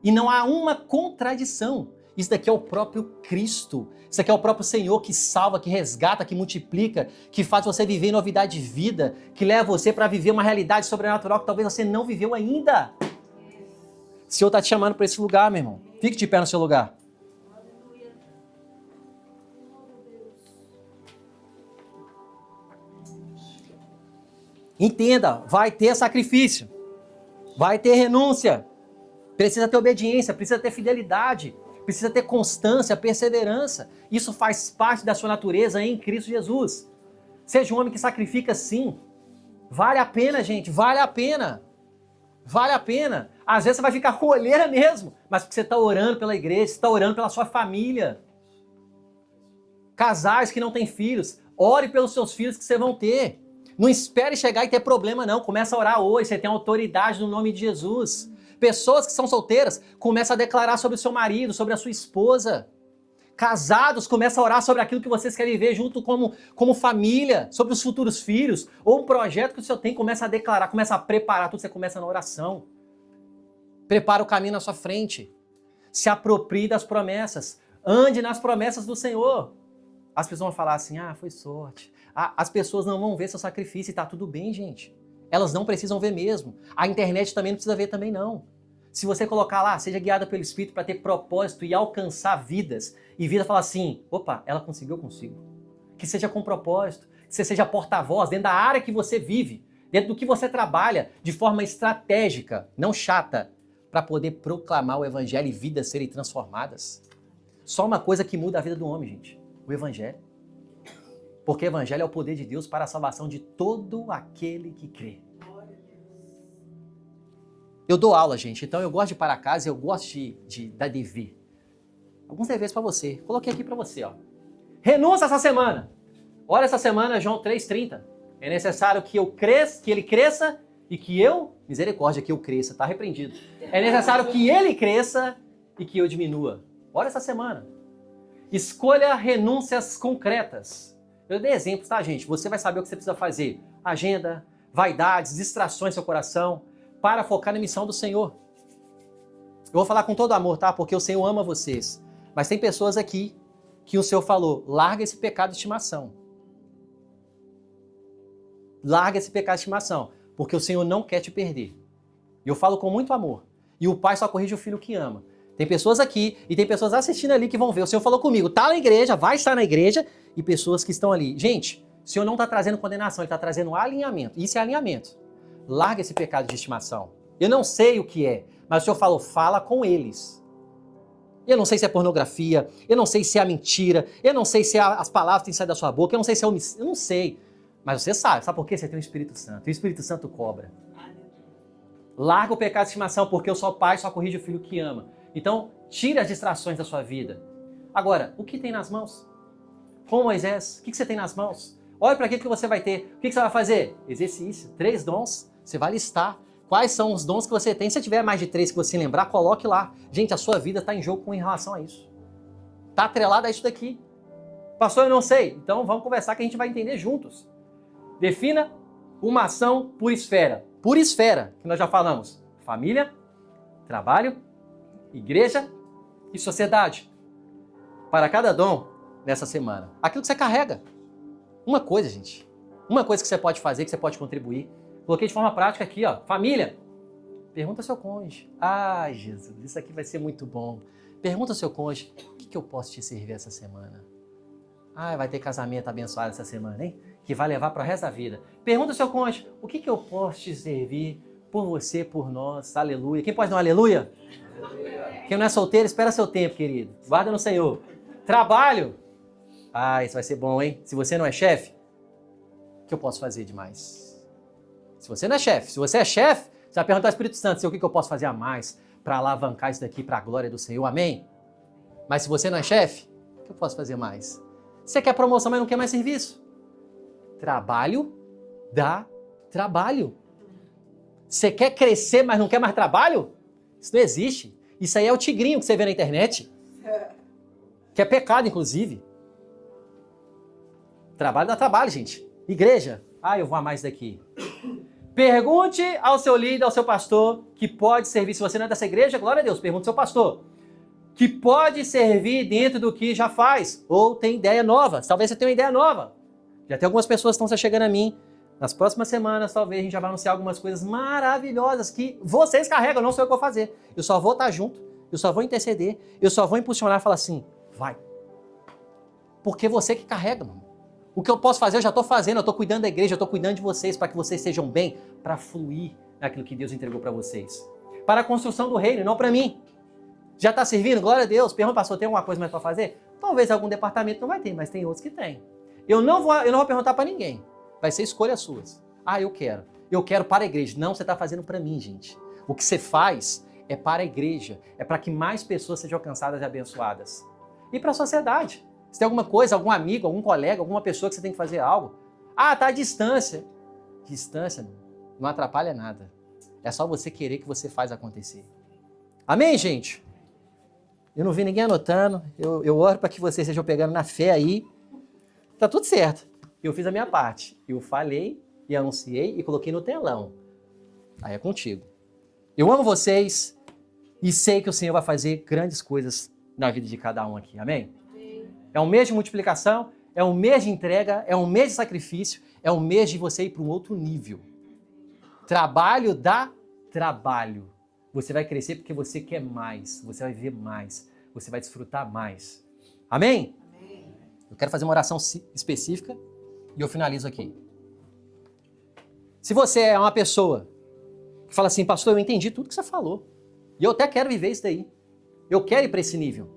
E não há uma contradição. Isso daqui é o próprio Cristo. Isso aqui é o próprio Senhor que salva, que resgata, que multiplica, que faz você viver em novidade de vida, que leva você para viver uma realidade sobrenatural que talvez você não viveu ainda. O Senhor está te chamando para esse lugar, meu irmão. Fique de pé no seu lugar. Entenda, vai ter sacrifício, vai ter renúncia, precisa ter obediência, precisa ter fidelidade, precisa ter constância, perseverança. Isso faz parte da sua natureza em Cristo Jesus. Seja um homem que sacrifica sim. Vale a pena, gente, vale a pena. Vale a pena. Às vezes você vai ficar com olheira mesmo, mas porque você está orando pela igreja, você está orando pela sua família. Casais que não têm filhos, ore pelos seus filhos que você vão ter. Não espere chegar e ter problema não, começa a orar hoje, você tem autoridade no nome de Jesus. Pessoas que são solteiras, começa a declarar sobre o seu marido, sobre a sua esposa. Casados, começa a orar sobre aquilo que vocês querem viver junto como família, sobre os futuros filhos, ou um projeto que o senhor tem, começa a declarar, começa a preparar tudo, você começa na oração. Prepara o caminho na sua frente. Se aproprie das promessas. Ande nas promessas do Senhor. As pessoas vão falar assim, foi sorte. As pessoas não vão ver seu sacrifício e tá tudo bem, gente. Elas não precisam ver mesmo. A internet também não precisa ver também não. Se você colocar lá, seja guiada pelo Espírito para ter propósito e alcançar vidas, e vida fala assim, opa, ela conseguiu, eu consigo. Que seja com propósito, que você seja porta-voz dentro da área que você vive, dentro do que você trabalha, de forma estratégica, não chata, para poder proclamar o Evangelho e vidas serem transformadas. Só uma coisa que muda a vida do homem, gente, o Evangelho. Porque o Evangelho é o poder de Deus para a salvação de todo aquele que crê. Eu dou aula, gente, então eu gosto de ir para casa, eu gosto de dar dever. Alguns deveres para você. Coloquei aqui para você, ó. Renúncia essa semana. Olha essa semana, João 3,30. É necessário que ele cresça e que eu, misericórdia, que eu cresça, tá repreendido. É necessário que ele cresça e que eu diminua. Olha essa semana. Escolha renúncias concretas. Eu dei exemplos, tá, gente? Você vai saber o que você precisa fazer. Agenda, vaidades, distrações no seu coração, para focar na missão do Senhor. Eu vou falar com todo amor, tá? Porque o Senhor ama vocês. Mas tem pessoas aqui que o Senhor falou, larga esse pecado de estimação. Larga esse pecado de estimação, porque o Senhor não quer te perder. E eu falo com muito amor. E o pai só corrige o filho que ama. Tem pessoas aqui e tem pessoas assistindo ali que vão ver. O Senhor falou comigo, tá na igreja, vai estar na igreja, e pessoas que estão ali. Gente, o Senhor não está trazendo condenação, Ele está trazendo alinhamento. Isso é alinhamento. Larga esse pecado de estimação. Eu não sei o que é, mas o Senhor falou, fala com eles. Eu não sei se é pornografia, eu não sei se é a mentira, eu não sei se as palavras têm que sair da sua boca, eu não sei se é homicídio, eu não sei. Mas você sabe por quê? Você tem o Espírito Santo. E o Espírito Santo cobra. Larga o pecado de estimação, porque eu sou pai, só corrige o filho que ama. Então, tire as distrações da sua vida. Agora, o que tem nas mãos? Como Moisés, o que você tem nas mãos? Olha para aquilo que você vai ter. O que você vai fazer? Exercício. 3 dons. Você vai listar. Quais são os dons que você tem? Se tiver mais de 3 que você lembrar, coloque lá. Gente, a sua vida está em jogo com relação a isso. Está atrelada a isso daqui. Pastor, eu não sei. Então, vamos conversar que a gente vai entender juntos. Defina uma ação por esfera. Por esfera, que nós já falamos. Família, trabalho, igreja e sociedade. Para cada dom nessa semana. Aquilo que você carrega. Uma coisa, gente. Uma coisa que você pode fazer, que você pode contribuir. Coloquei de forma prática aqui, ó. Família. Pergunta ao seu cônjuge. Ai, Jesus, isso aqui vai ser muito bom. Pergunta ao seu cônjuge, o que eu posso te servir essa semana? Vai ter casamento abençoado essa semana, hein? Que vai levar para o resto da vida. Pergunta ao seu cônjuge, o que eu posso te servir por você, por nós? Aleluia. Quem pode dar um aleluia? Aleluia. Quem não é solteiro, espera seu tempo, querido. Guarda no Senhor. Trabalho. Isso vai ser bom, hein? Se você não é chefe, o que eu posso fazer demais? Se você não é chefe, se você é chefe, você vai perguntar ao Espírito Santo, o que eu posso fazer a mais para alavancar isso daqui para a glória do Senhor, amém? Mas se você não é chefe, o que eu posso fazer mais? Você quer promoção, mas não quer mais serviço? Trabalho dá trabalho. Você quer crescer, mas não quer mais trabalho? Isso não existe. Isso aí é o tigrinho que você vê na internet. Que é pecado, inclusive. Trabalho dá trabalho, gente. Igreja, eu vou amar isso daqui. Pergunte ao seu líder, ao seu pastor, que pode servir. Se você não é dessa igreja, glória a Deus, pergunte ao seu pastor. Que pode servir dentro do que já faz. Ou tem ideia nova. Talvez você tenha uma ideia nova. Já tem algumas pessoas que estão chegando a mim. Nas próximas semanas, talvez, a gente já vai anunciar algumas coisas maravilhosas que vocês carregam, não sei o que eu vou fazer. Eu só vou estar junto, eu só vou interceder, eu só vou impulsionar e falar assim, vai. Porque você que carrega, mano. O que eu posso fazer, eu já estou fazendo, eu estou cuidando da igreja, eu estou cuidando de vocês, para que vocês sejam bem, para fluir naquilo que Deus entregou para vocês. Para a construção do reino, não para mim. Já está servindo? Glória a Deus. Pergunta, pastor, tem alguma coisa mais para fazer? Talvez algum departamento não vai ter, mas tem outros que tem. Eu não vou perguntar para ninguém. Vai ser escolhas suas. Eu quero. Eu quero para a igreja. Não, você está fazendo para mim, gente. O que você faz é para a igreja. É para que mais pessoas sejam alcançadas e abençoadas. E para a sociedade. Se tem alguma coisa, algum amigo, algum colega, alguma pessoa que você tem que fazer algo. Tá à distância. Distância não atrapalha nada. É só você querer que você faz acontecer. Amém, gente? Eu não vi ninguém anotando. Eu oro para que vocês estejam pegando na fé aí. Tá tudo certo. Eu fiz a minha parte. Eu falei e anunciei e coloquei no telão. Aí é contigo. Eu amo vocês e sei que o Senhor vai fazer grandes coisas na vida de cada um aqui. Amém? É um mês de multiplicação, é um mês de entrega, é um mês de sacrifício, é um mês de você ir para um outro nível. Trabalho dá trabalho. Você vai crescer porque você quer mais, você vai viver mais, você vai desfrutar mais. Amém? Amém. Eu quero fazer uma oração específica e eu finalizo aqui. Se você é uma pessoa que fala assim, pastor, eu entendi tudo que você falou e eu até quero viver isso daí, eu quero ir para esse nível,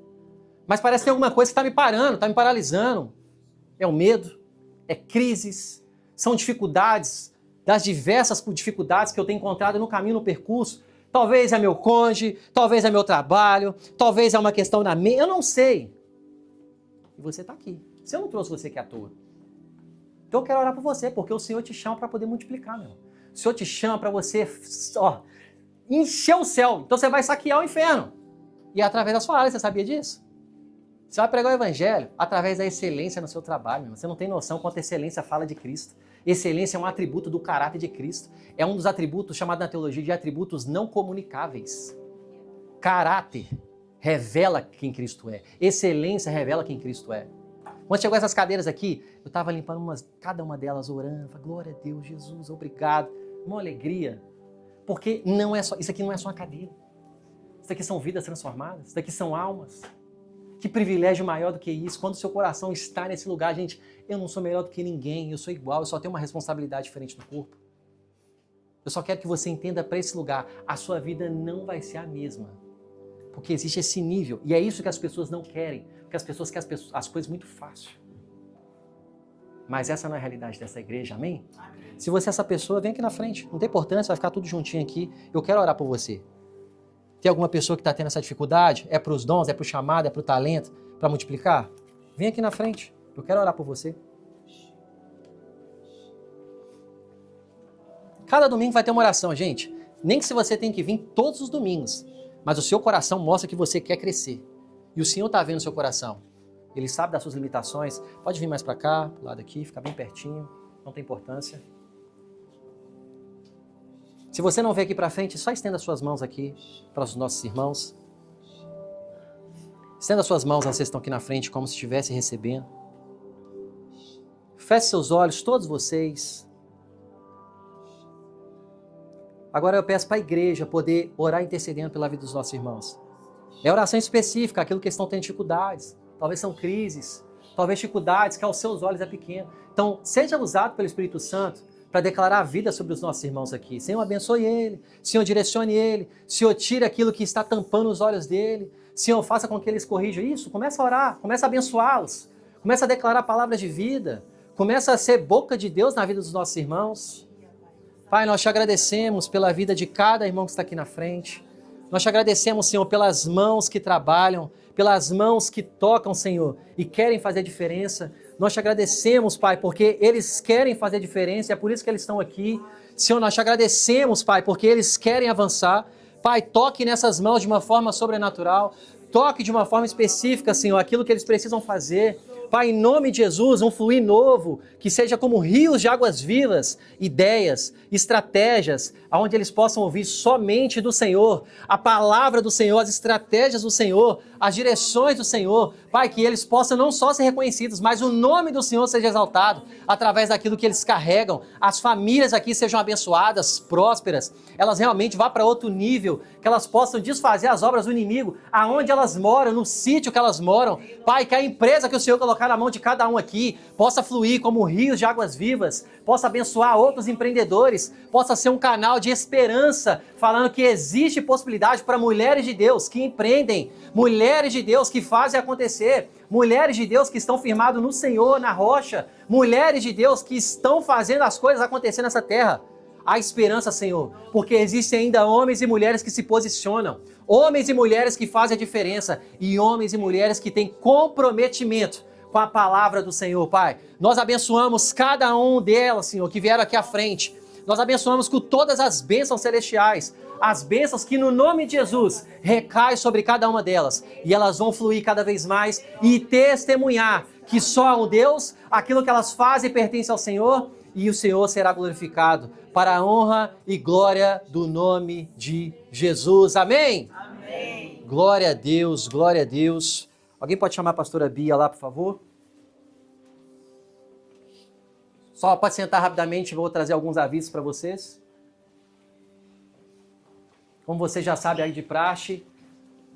mas parece que tem alguma coisa que está me parando, está me paralisando. É o medo, é crises, são dificuldades, das diversas dificuldades que eu tenho encontrado no caminho, no percurso. Talvez é meu cônjuge, talvez é meu trabalho, talvez é uma questão na mente, eu não sei. E você está aqui. Se eu não trouxe você aqui à toa. Então eu quero orar por você, porque o Senhor te chama para poder multiplicar, meu irmão. O Senhor te chama para você encher o céu. Então você vai saquear o inferno. E é através da sua área, você sabia disso? Você vai pregar o evangelho através da excelência no seu trabalho, meu irmão. Você não tem noção quanto excelência fala de Cristo. Excelência é um atributo do caráter de Cristo. É um dos atributos chamados na teologia de atributos não comunicáveis. Caráter revela quem Cristo é. Excelência revela quem Cristo é. Quando chegou essas cadeiras aqui, eu estava limpando cada uma delas, orando. Falei, glória a Deus, Jesus, obrigado. Uma alegria. Porque não é só, isso aqui não é só uma cadeira. Isso aqui são vidas transformadas. Isso aqui são almas. Que privilégio maior do que isso, quando o seu coração está nesse lugar, gente, eu não sou melhor do que ninguém, eu sou igual, eu só tenho uma responsabilidade diferente no corpo. Eu só quero que você entenda para esse lugar, a sua vida não vai ser a mesma, porque existe esse nível, e é isso que as pessoas não querem, porque as pessoas querem as coisas muito fácil. Mas essa não é a realidade dessa igreja, amém? Amém. Se você é essa pessoa, vem aqui na frente, não tem importância, vai ficar tudo juntinho aqui, eu quero orar por você. Tem alguma pessoa que está tendo essa dificuldade? É para os dons, é para o chamado, é para o talento, para multiplicar? Vem aqui na frente. Eu quero orar por você. Cada domingo vai ter uma oração, gente. Nem que se você tem que vir todos os domingos. Mas o seu coração mostra que você quer crescer. E o Senhor está vendo o seu coração. Ele sabe das suas limitações. Pode vir mais para cá, pro lado aqui, ficar bem pertinho. Não tem importância. Se você não veio aqui para frente, só estenda suas mãos aqui para os nossos irmãos. Estenda suas mãos, vocês estão aqui na frente, como se estivesse recebendo. Feche seus olhos, todos vocês. Agora eu peço para a igreja poder orar intercedendo pela vida dos nossos irmãos. É oração específica, aquilo que estão tendo dificuldades. Talvez são crises, talvez dificuldades que aos seus olhos é pequeno. Então, seja usado pelo Espírito Santo para declarar a vida sobre os nossos irmãos aqui. Senhor, abençoe ele. Senhor, direcione ele. Senhor, tire aquilo que está tampando os olhos dele. Senhor, faça com que eles corrijam isso. Começa a orar, começa a abençoá-los. Começa a declarar palavras de vida. Começa a ser boca de Deus na vida dos nossos irmãos. Pai, nós te agradecemos pela vida de cada irmão que está aqui na frente. Nós te agradecemos, Senhor, pelas mãos que trabalham, pelas mãos que tocam, Senhor, e querem fazer diferença. Nós te agradecemos, Pai, porque eles querem fazer diferença, é por isso que eles estão aqui. Senhor, nós te agradecemos, Pai, porque eles querem avançar. Pai, toque nessas mãos de uma forma sobrenatural. Toque de uma forma específica, Senhor, aquilo que eles precisam fazer. Pai, em nome de Jesus, um fluir novo, que seja como rios de águas vivas, ideias, estratégias, onde eles possam ouvir somente do Senhor, a palavra do Senhor, as estratégias do Senhor, as direções do Senhor. Pai, que eles possam não só ser reconhecidos, mas o nome do Senhor seja exaltado através daquilo que eles carregam. As famílias aqui sejam abençoadas, prósperas, elas realmente vá para outro nível, que elas possam desfazer as obras do inimigo, aonde elas moram, no sítio que elas moram. Pai, que a empresa que o Senhor colocar na mão de cada um aqui possa fluir como rios de águas vivas, possa abençoar outros empreendedores, possa ser um canal de esperança, falando que existe possibilidade para mulheres de Deus que empreendem, mulheres de Deus que fazem acontecer, mulheres de Deus que estão firmadas no Senhor, na rocha, mulheres de Deus que estão fazendo as coisas acontecer nessa terra. Há esperança, Senhor, porque existem ainda homens e mulheres que se posicionam, homens e mulheres que fazem a diferença e homens e mulheres que têm comprometimento com a palavra do Senhor, Pai. Nós abençoamos cada um delas, Senhor, que vieram aqui à frente. Nós abençoamos com todas as bênçãos celestiais, as bênçãos que no nome de Jesus recaem sobre cada uma delas. E elas vão fluir cada vez mais e testemunhar que só há um Deus, aquilo que elas fazem pertence ao Senhor e o Senhor será glorificado para a honra e glória do nome de Jesus. Amém? Amém. Glória a Deus, glória a Deus. Alguém pode chamar a pastora Bia lá, por favor? Só pode sentar rapidamente, vou trazer alguns avisos para vocês. Como você já sabe aí de praxe,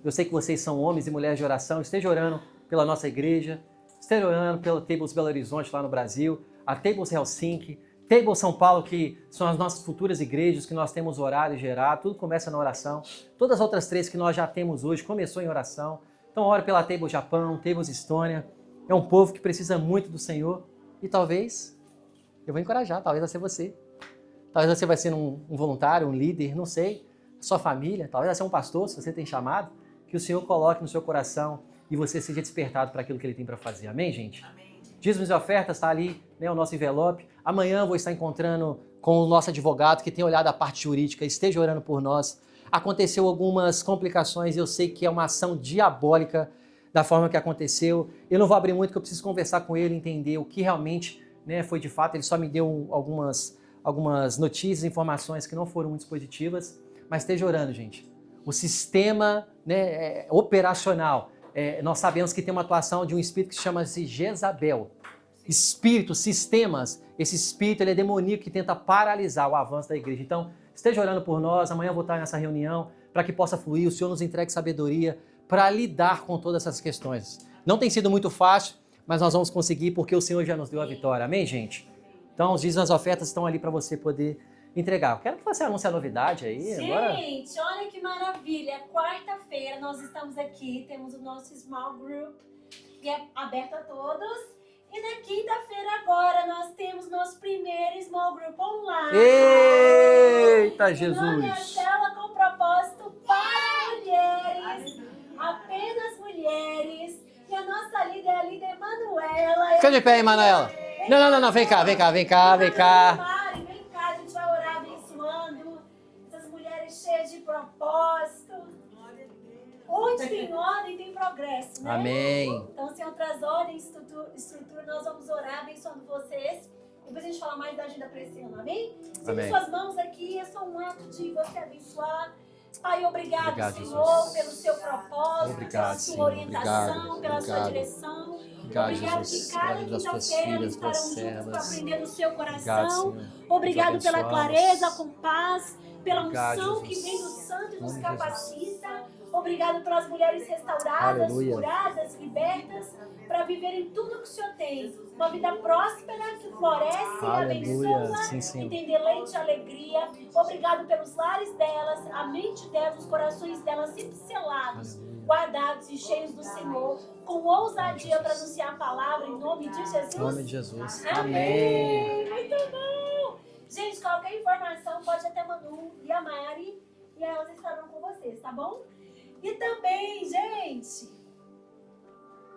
eu sei que vocês são homens e mulheres de oração, esteja orando pela nossa igreja, esteja orando pela Tables Belo Horizonte lá no Brasil, a Tables Helsinki, Tables São Paulo, que são as nossas futuras igrejas que nós temos orado e gerado, tudo começa na oração. Todas as outras 3 que nós já temos hoje começou em oração. Então ore pela Tables Japão, Tables Estônia. É um povo que precisa muito do Senhor e talvez, eu vou encorajar, talvez vai ser você. Talvez você vai ser um voluntário, um líder, não sei, sua família, talvez vai ser um pastor, se você tem chamado, que o Senhor coloque no seu coração e você seja despertado para aquilo que Ele tem para fazer. Amém, gente? Amém. Dízimos e ofertas, está ali, né, o nosso envelope. Amanhã eu vou estar encontrando com o nosso advogado que tem olhado a parte jurídica, esteja orando por nós. Aconteceu algumas complicações, eu sei que é uma ação diabólica da forma que aconteceu. Eu não vou abrir muito, porque eu preciso conversar com ele, entender o que realmente, né, foi de fato. Ele só me deu algumas notícias, informações que não foram muito positivas, mas esteja orando, gente. O sistema, né, operacional, nós sabemos que tem uma atuação de um espírito que se chama-se Jezabel. Espíritos, sistemas, esse espírito ele é demoníaco que tenta paralisar o avanço da igreja. Então, esteja orando por nós, amanhã eu vou estar nessa reunião para que possa fluir, o Senhor nos entregue sabedoria para lidar com todas essas questões. Não tem sido muito fácil, mas nós vamos conseguir porque o Senhor já nos deu a vitória. Amém, gente? Então, os dízimos e as ofertas estão ali para você poder entregar. Eu quero que você anuncie a novidade aí. Gente, Agora... olha que maravilha. Quarta-feira nós estamos aqui, temos o nosso Small Group, que é aberto a todos. E na quinta-feira agora nós temos nosso primeiro Small Group online. Eita, O nome é Jesus! Célula com propósito para mulheres, apenas mulheres. E a nossa líder é a líder Manuela. Fica de pé aí, Manuela. Não, vem cá. Mari, vem cá, a gente vai orar abençoando essas mulheres cheias de propósito. Onde tem ordem, tem progresso, né? Amém. Então, sem outras ordens, estrutura, nós vamos orar abençoando vocês. Depois a gente fala mais da agenda para esse ano, amém? Segure suas mãos aqui, é só um ato de você abençoar. Pai, obrigado Senhor, Jesus, pelo seu propósito, pela sua Senhor. orientação, pela sua direção. Obrigado Jesus, que cada das tuas quinta-feira filhas, estarão das juntos para servas. aprender do seu Obrigado, coração. Senhor. Obrigado Nós pela abençoamos. clareza, com paz, pela Obrigado, unção que Jesus. vem do Santo e nos Nome de capacita. Obrigado pelas mulheres restauradas, Aleluia. curadas, libertas, para viverem tudo que o Senhor tem. Uma vida próspera, que floresce, Aleluia. abençoa, Sim, sim. e tem deleite e alegria. Obrigado pelos lares delas, a mente delas, os corações delas sempre selados, Aleluia. guardados e cheios do Senhor, com ousadia para anunciar a palavra em nome de Jesus. Em nome de Jesus. Amém. Muito bom. Gente, qualquer informação pode até Manu e a Mari, e elas estarão com vocês, tá bom? E também, gente,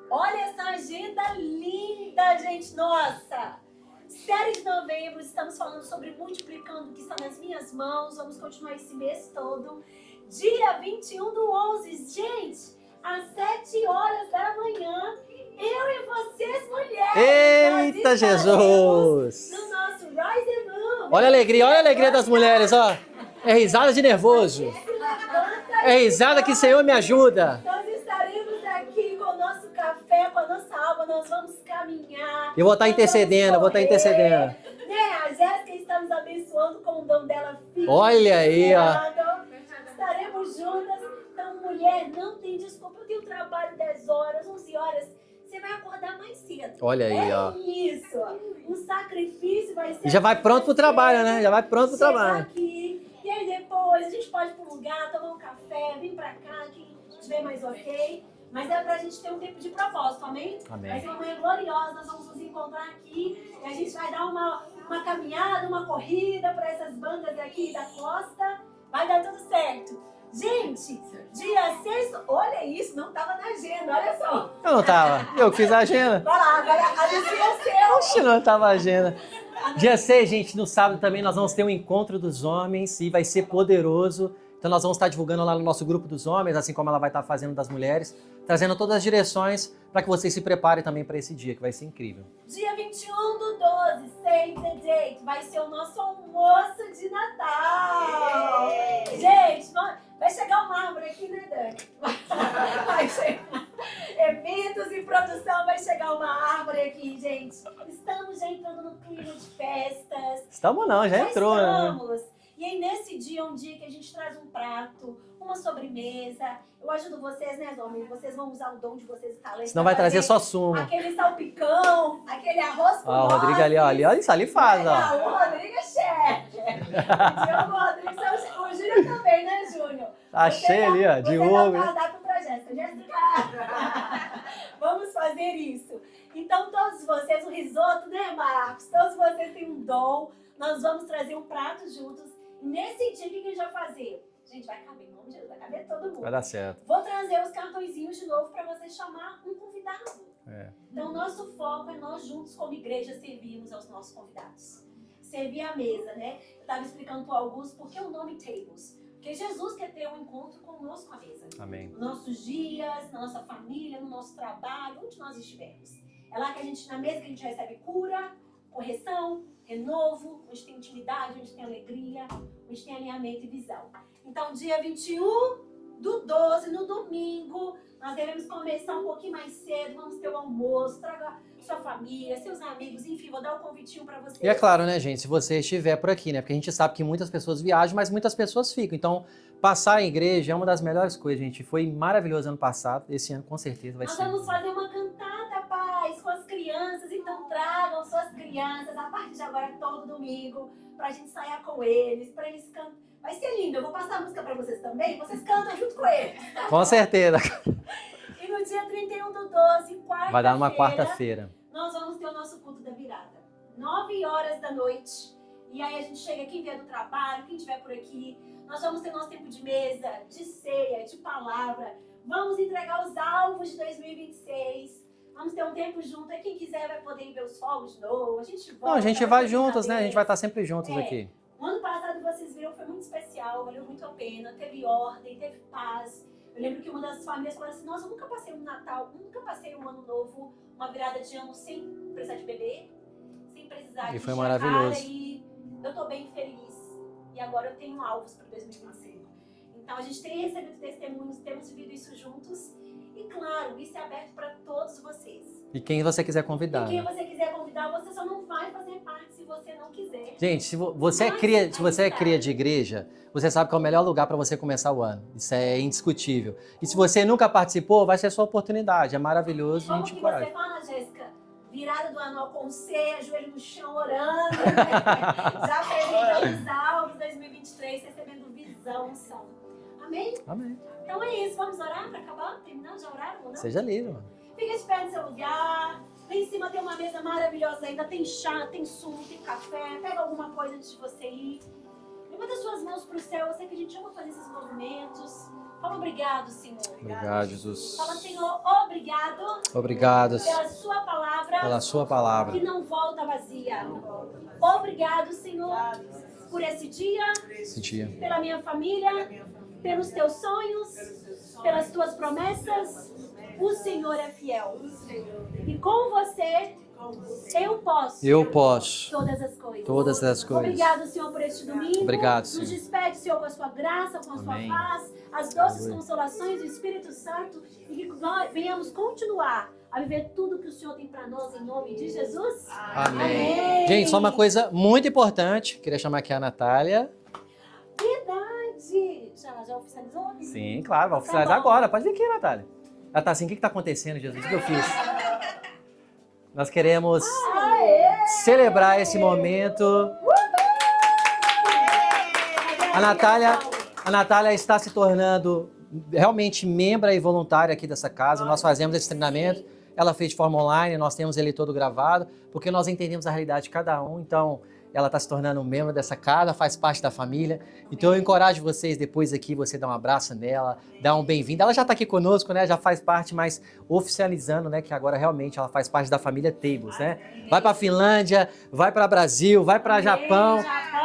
olha essa agenda linda, gente, nossa! Série de novembro, estamos falando sobre multiplicando o que está nas minhas mãos, vamos continuar esse mês todo. Dia 21 do 11, gente, às 7 horas da manhã, eu e vocês, mulheres, Eita, nós Jesus! no nosso Rise and Move. Olha a alegria das mulheres, ó. É risada de nervoso. É risada que Senhor me ajuda. Nós estaremos aqui com o nosso café, com a nossa água, nós vamos caminhar. Eu vou estar nós intercedendo, vamos correr, intercedendo. Né? A Jéssica estamos abençoando com o dom dela. Olha aí, ó. Estaremos juntas. Então, mulher, não tem desculpa. Eu tenho trabalho 10 horas, 11 horas. Você vai acordar mais cedo. Olha aí, ó. Isso. O sacrifício vai ser... E já vai pronto pro trabalho, né? Já vai pronto pro trabalho. Aqui, e aí depois a gente pode ir para um lugar, tomar um café, vir pra cá, quem estiver mais ok. Mas é pra gente ter um tempo de propósito, amém? Amém. Vai ser uma manhã gloriosa, nós vamos nos encontrar aqui e a gente vai dar uma caminhada, uma corrida para essas bandas aqui da costa. Vai dar tudo certo. Gente, dia 6, olha isso, não tava na agenda, olha só. Eu não tava. Eu fiz a agenda. Vai lá, agora anuncia o seu. Oxe, não tava a agenda. Dia 6, gente, no sábado também nós vamos ter um encontro dos homens e vai ser poderoso. Então nós vamos estar divulgando lá no nosso grupo dos homens, assim como ela vai estar fazendo das mulheres, trazendo todas as direções para que vocês se preparem também para esse dia, que vai ser incrível. Dia 21/12, save the date, vai ser o nosso almoço de Natal. Gente, vai chegar uma árvore aqui, né, Dani? Vai chegar. Eventos e produção, vai chegar uma árvore aqui, gente. Estamos já entrando no clima de festas. Estamos não, já entrou, estamos. né? E aí, nesse dia, é um dia que a gente traz um prato, uma sobremesa. Eu ajudo vocês, né, homens? Vocês vão usar o dom de vocês e talento. Senão vai trazer só sumo. Aquele salpicão, aquele arroz com Ó, o Rodrigo ali, olha isso ali faz, ó. O Rodrigo é chefe. O Rodrigo, o Júnior também, né, Júnior? Achei ali, ó, de ovo. ovo. Você dá um cardápio pra Jéssica. Jéssica, vamos fazer isso. Então, todos vocês, o risoto, né, Marcos? Todos vocês têm um dom. Nós vamos trazer um prato juntos. Nesse dia, o que a gente vai fazer? Gente, vai caber, em nome de Jesus, vai caber todo mundo. Vai dar certo. Vou trazer os cartõezinhos de novo para você chamar um convidado. Então, nosso foco é nós juntos, como igreja, servirmos aos nossos convidados. Servir a mesa, né? Eu estava explicando para o Augusto por que o nome Tables. Porque Jesus quer ter um encontro conosco à mesa. Amém. Nos nossos dias, na nossa família, no nosso trabalho, onde nós estivermos. É lá que a gente, na mesa, que a gente recebe cura, correção, renovo, onde tem intimidade, onde tem alegria, onde tem alinhamento e visão. Então, dia 21/12, no domingo, nós devemos começar um pouquinho mais cedo, vamos ter o almoço, traga sua família, seus amigos, enfim, vou dar um convitinho para vocês. E é claro, né, gente, se você estiver por aqui, né, porque a gente sabe que muitas pessoas viajam, mas muitas pessoas ficam. Então, passar em igreja é uma das melhores coisas, gente. Foi maravilhoso ano passado, esse ano com certeza vai ser. Nós vamos fazer uma cantada, paz, com as crianças, então tragam suas crianças a partir de agora, todo domingo, pra gente ensaiar com eles, pra eles cantar. Vai ser lindo, eu vou passar a música pra vocês também, vocês cantam junto com eles. Com certeza. E no dia 31/12, quarta-feira, Vai dar numa quarta-feira. Nós vamos ter o nosso culto da virada. 9h da noite. E aí a gente chega, quem vier do trabalho, quem estiver por aqui, nós vamos ter nosso tempo de mesa, de ceia, de palavra. Vamos entregar os alvos de 2026. Vamos ter um tempo junto. E quem quiser vai poder ir ver os fogos de novo. A gente volta. Não, a gente vai juntos, né? A gente vai estar sempre juntos aqui. O ano passado, vocês viram, foi muito especial, valeu muito a pena. Teve ordem, teve paz. Eu lembro que uma das famílias falou assim, nossa, eu nunca passei um Natal, nunca passei um ano novo, uma virada de ano sem precisar de beber, sem precisar de E foi encher a maravilhoso. cara, e eu tô bem feliz. E agora eu tenho alvos para 2025. Então a gente tem recebido testemunhos, temos vivido isso juntos. E claro, isso é aberto para todos vocês. E quem você quiser convidar. E quem você quiser convidar, você só não vai fazer parte se você não quiser. Gente, se você é cria de igreja, você sabe que é o melhor lugar para você começar o ano. Isso é indiscutível. E se você nunca participou, vai ser a sua oportunidade. É maravilhoso. Como a gente que encoraja. você fala, Jéssica? Virada do ano com ceia, joelho no chão, orando. Né? Já apresentando os alvos 2023, recebendo visão, unção. Amém? Amém. Então é isso. Vamos orar para acabar? Terminar? Já oraram ou não? Seja livre, mano. Fica de pé no seu lugar. Lá em cima tem uma mesa maravilhosa ainda. Tem chá, tem sumo, tem café. Pega alguma coisa antes de você ir. Levanta suas mãos para o céu. Eu sei que a gente ama fazer esses movimentos. Fala obrigado, Senhor. Obrigado, Jesus. Fala, Senhor, obrigado. Obrigado Pela sua palavra. pela sua palavra. Que não volta vazia. Obrigado, Senhor, por esse dia, pela minha família, pelos teus sonhos, pelas tuas promessas. O Senhor é fiel. E com você, eu posso todas as coisas. Todas as coisas. Obrigado, Senhor, por este domingo. Obrigado, Senhor. Nos despede, Senhor, com a sua graça, com a Amém. sua paz, as doces Aleluia. consolações do Espírito Santo e que nós venhamos continuar a viver tudo que o Senhor tem para nós em nome de Jesus. Amém. Gente, só uma coisa muito importante. Queria chamar aqui a Natália. Verdade. Já oficializou? Sim, claro, vai oficializar agora. Pode vir aqui, Natália. Ela tá assim, o que está acontecendo, Jesus? O que eu fiz? Nós queremos celebrar esse momento. A Natália está se tornando realmente membro e voluntária aqui dessa casa. Nós fazemos esse treinamento. Ela fez de forma online, nós temos ele todo gravado, porque nós entendemos a realidade de cada um. Então, ela está se tornando um membro dessa casa, faz parte da família. Então eu encorajo vocês depois aqui, você dar um abraço nela, dar um bem-vindo. Ela já está aqui conosco, né? Já faz parte, mas oficializando, né? Que agora realmente ela faz parte da família Tables, né? Vai para Finlândia, vai para Brasil, vai para Japão.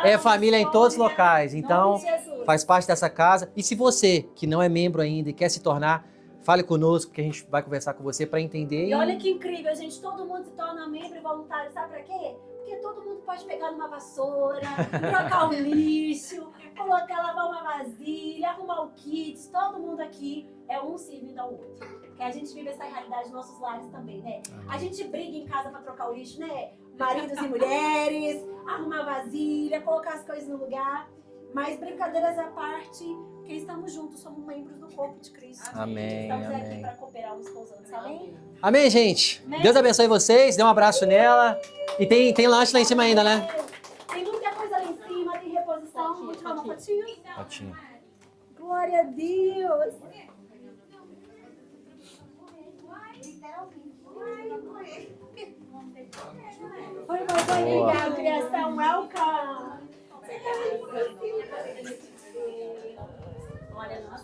É família em todos os locais. Então faz parte dessa casa. E se você que não é membro ainda e quer se tornar, fale conosco que a gente vai conversar com você para entender. E olha que incrível, gente. Todo mundo se torna membro e voluntário. Sabe pra quê? Porque todo mundo pode pegar numa vassoura, trocar o lixo, colocar, lavar uma vasilha, arrumar o kit. Todo mundo aqui é um servindo ao outro. Que a gente vive essa realidade nos nossos lares também, né? A gente briga em casa pra trocar o lixo, né? Maridos e mulheres, arrumar vasilha, colocar as coisas no lugar. Mas brincadeiras à parte, porque estamos juntos, somos membros do corpo de Cristo. Amém, Estamos amém. aqui para cooperar uns com os outros, amém? Amém, gente. Amém. Deus abençoe vocês, dê um abraço nela. E tem lanche lá em cima ainda, né? Tem muita coisa lá em cima, tem reposição. Vou tirar uma fotinho. Ótimo. Glória a Deus. Oi, obrigada, criação. Welcome. Olha, nós